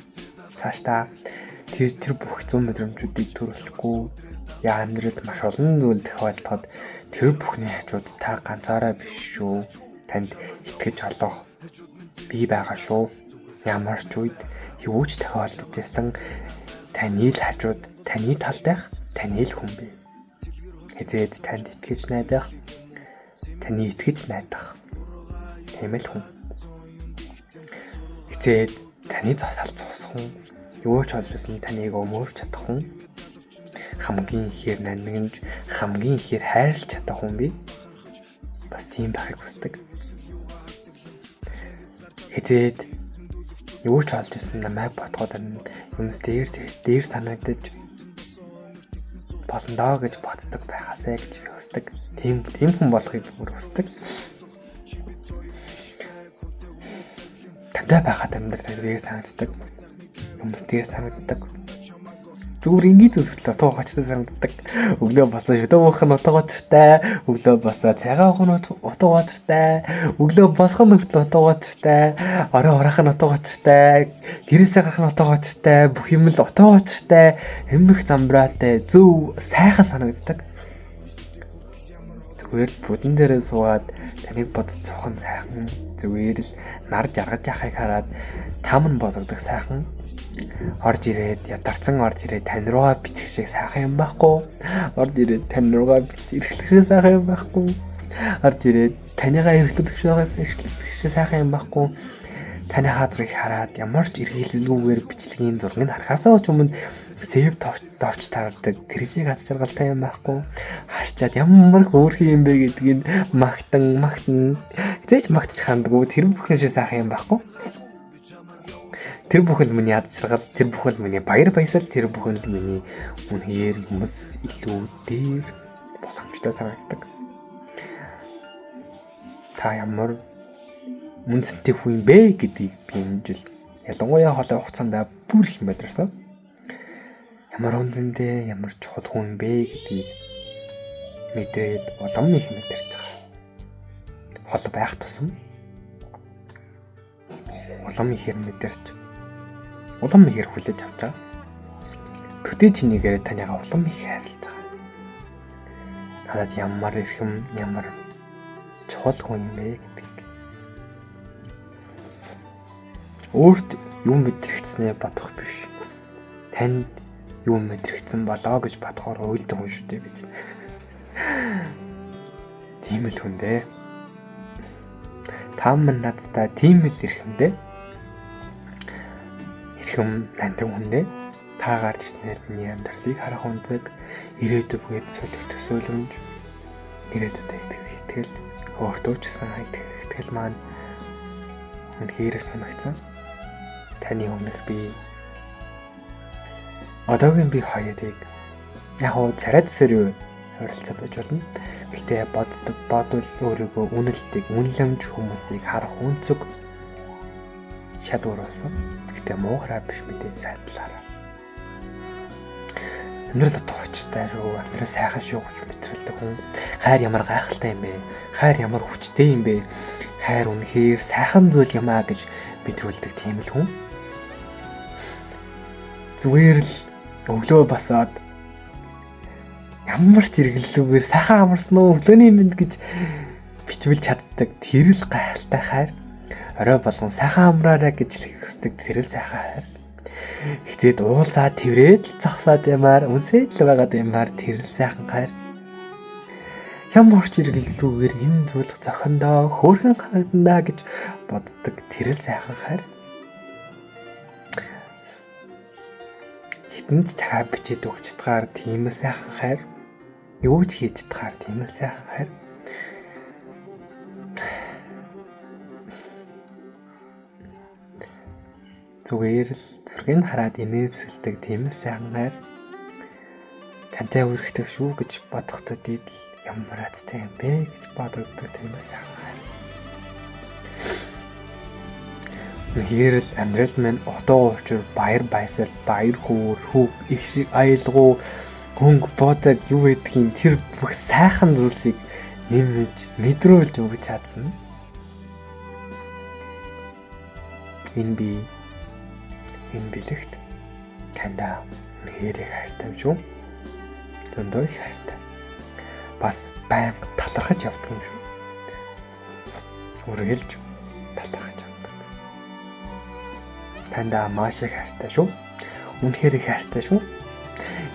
Цаашдаа тэр бүх 100 мэдрэмжүүдийг төрүүлэхгүй яа амьдралд маш олон зүйл тохиолдоход тэр бүхний хажууд та ганцаараа биш шүү. Танд итгэж олох Би байгаа шүү. Ямар ч үед юу ч тохиолдож байсан таны л хажууд таны талд байх таны л хүн бий. Хэзээд танд итгэж найдах таны итгэж найдах тийм л хүн. Хэзээд таны засал зогсох хүн юу ч олсон таныг өмөрч чадах хүн. Хамгийн ихээр нандинж хамгийн ихээр хайрлаж чадах хүн бий. Бас тийм байхыг хүсдэг. Хэзээд юу ч олж исэн намайг бодоход юмс дээр санагдаж болно доо гэж боддог байхасаа гэж хүсдэг. Тийм хүн болохыг бүр хүсдэг. Тантай байхад амьдрал дээр санагддаг. Юмс дээр санагддаг. Зүгээр ингээд үзэхдээ утгаагчтай санагддаг. Өглөө босоо шүдэн уух нь утгаагчтай, өглөө босоо цайгаа уух нь утгаагчтай, өглөө босох нь утгаагчтай, орой орох нь утгаагчтай, гэрээсээ гарах нь утгаагчтай, бүх юм л утгаагчтай, эмх замбраатай, зөв сайхан санагддаг. Зүгээр л бүдэн дээрээ суугаад таныг бодож цохон сайхан, зүгээр л нар жаргаж яхахыг хараад там нь бодогдох сайхан. Орж ирээд ядарсан орж ирээд тань руугаа бичих шиг сайхан юм байхгүй. Орж ирээд тань руугаа бичих эрхлэх шиг сайхан юм байхгүй. Орж ирээд таныгаа эрхлэх шиг сайхан юм байхгүй. Таны хаадрыг хараад ямар ч эргэлзэлгүйгээр бичлэгийн зургийг харахаасаа ч өмнө сэв товч тардаг тэр шиг аз жаргалтай юм байхгүй. Харчаад ямар хөөрхөн юм бэ гэдгийг магтан тэгэж магтаж хандгүй тэр бүхэн шиг сайхан юм байхгүй. Тэр бүхэнд миний аз жаргал, тэр бүхэнд миний баяр баясгал, тэр бүхэнд миний үнээр юмс илүү дээр боломжтой санагддаг. Та ямар үнцэнтэй хүн бэ гэдгийг би энэ жил ялангуяа хоолой хугацаанд бүр их мэдэрсэн. Ямар үнцэнтэй, ямар чухал хүн бэ гэдгийг мэдээд улам их мэдэрч байгаа. Хол байх тусам улам ихээр мэдэрч улам ихээр хүлээж авч байгаа. Төдий чинийгээр таныгаа улам их хайрлаж байгаа. Надад ямар эрхэм, ямар чухал хүн юм бэ гэдгийг өөрт юу мэдрэгцснээ бодох биш. Танд юу мэдрэгцсэн болоо гэж бодохоор уйлдаг хүн шүү дээ би чинь. Тийм л хүн дээ. Та мань надтай тийм л эрхэмдээ. Эрхэм нандин хүндээ та гарч ирснээр миний амьдралыг харах үнцэг, ирээдүйд гээд сүлэх төсөөлөмж, ирээдүйдээ итгэх итгэл, өөртөө ч гэсэн итгэх итгэл маань үнэхээр хэмэгцэн. Таны өмнөх би одоогийн би хоёрыг яг уу царай төсөөр ойролцоо байж болно. Гэхдээ бодвол өөрийгөө үнэлдэг, үнэлэмж хүмүүсийг харах үнцэг шал өөр болсон. Гэхдээ муухай биш мэдээ сайдлаараа. Амьдрал утгачтай шүү, амьдрал сайхан шүү гэж мэдрэлдэг хүн. Хайр ямар гайхалтай юм бэ? Хайр ямар хүчтэй юм бэ? Хайр үнэхээр сайхан зүйл юм аа гэж мэдрүүлдэг тийм л хүн. Зүгээр л өглөө басаад ямар ч эргэлзлүүгээр сайхан амарсан уу өглөөний мэнд гэж бичвэл чаддаг тэр л гайхалтай хайр. Орой болгон сайхан амраарай гэж хүсдэг тэр л сайхан хайр. Хизээд уулзаа тэрээд л зогсоод ямаар үнсээд л байгаад ямаар тэр л сайхан хайр. Ямар ч эргэлзлүүгээр энэ зүйл зохиндоо хөөрхөн харагдана гэж боддог тэр л сайхан хайр. Хитэн ч цагаа бичээд өгчдгаар тийм л сайхан хайр. Юу ч хийддгаар тийм л сайхан хайр. Зүгээр л зургийг хараад инээмсэлдэг тийм л сайхан хайр. Тантай үргэлжлэх шүү гэж бодохдоо дийд ямар азтай юм бэ гэж бодогддог тийм л сайхан хайр. Үнэхээр л амьдрал минь утга учир баяр баясгал, баяр хөөр, их шиг аялгау, хөнгө бодоод юу гэдгийг тэр бүх сайхан зүйлсийг нэмж мэдрүүлж өгч чадсан. Энэ бэлэгт тандаа үнэхээр их хайртай юм шүү. Дундаа их хайртай. Бас байнга талархаж явдаг юм шүү. Үргэлж талархаж явдаг. Тандаа маш их хайртай шүү. Үнэхээр их хайртай шүү.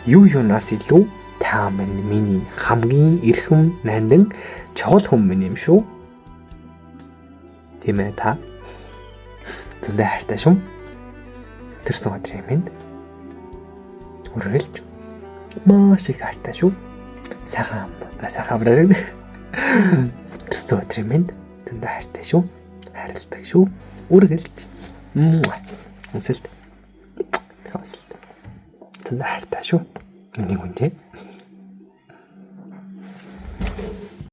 Юунаас илүү та миний хамгийн эрхэм найдан чухал хүн минь юм шүү. Тийм ээ та. Зөндөө хайртай шүү. Тэрсэн өдрийн минь үргэлж маш их хайртай шүү. Сайхан амраа. Тэрсэн өдрийн минь зөндөө хайртай шүү. Хайрладаг шүү. Үргэлж үнсэлт. Зөндөө хайртай шүү. Миний хүнтэй.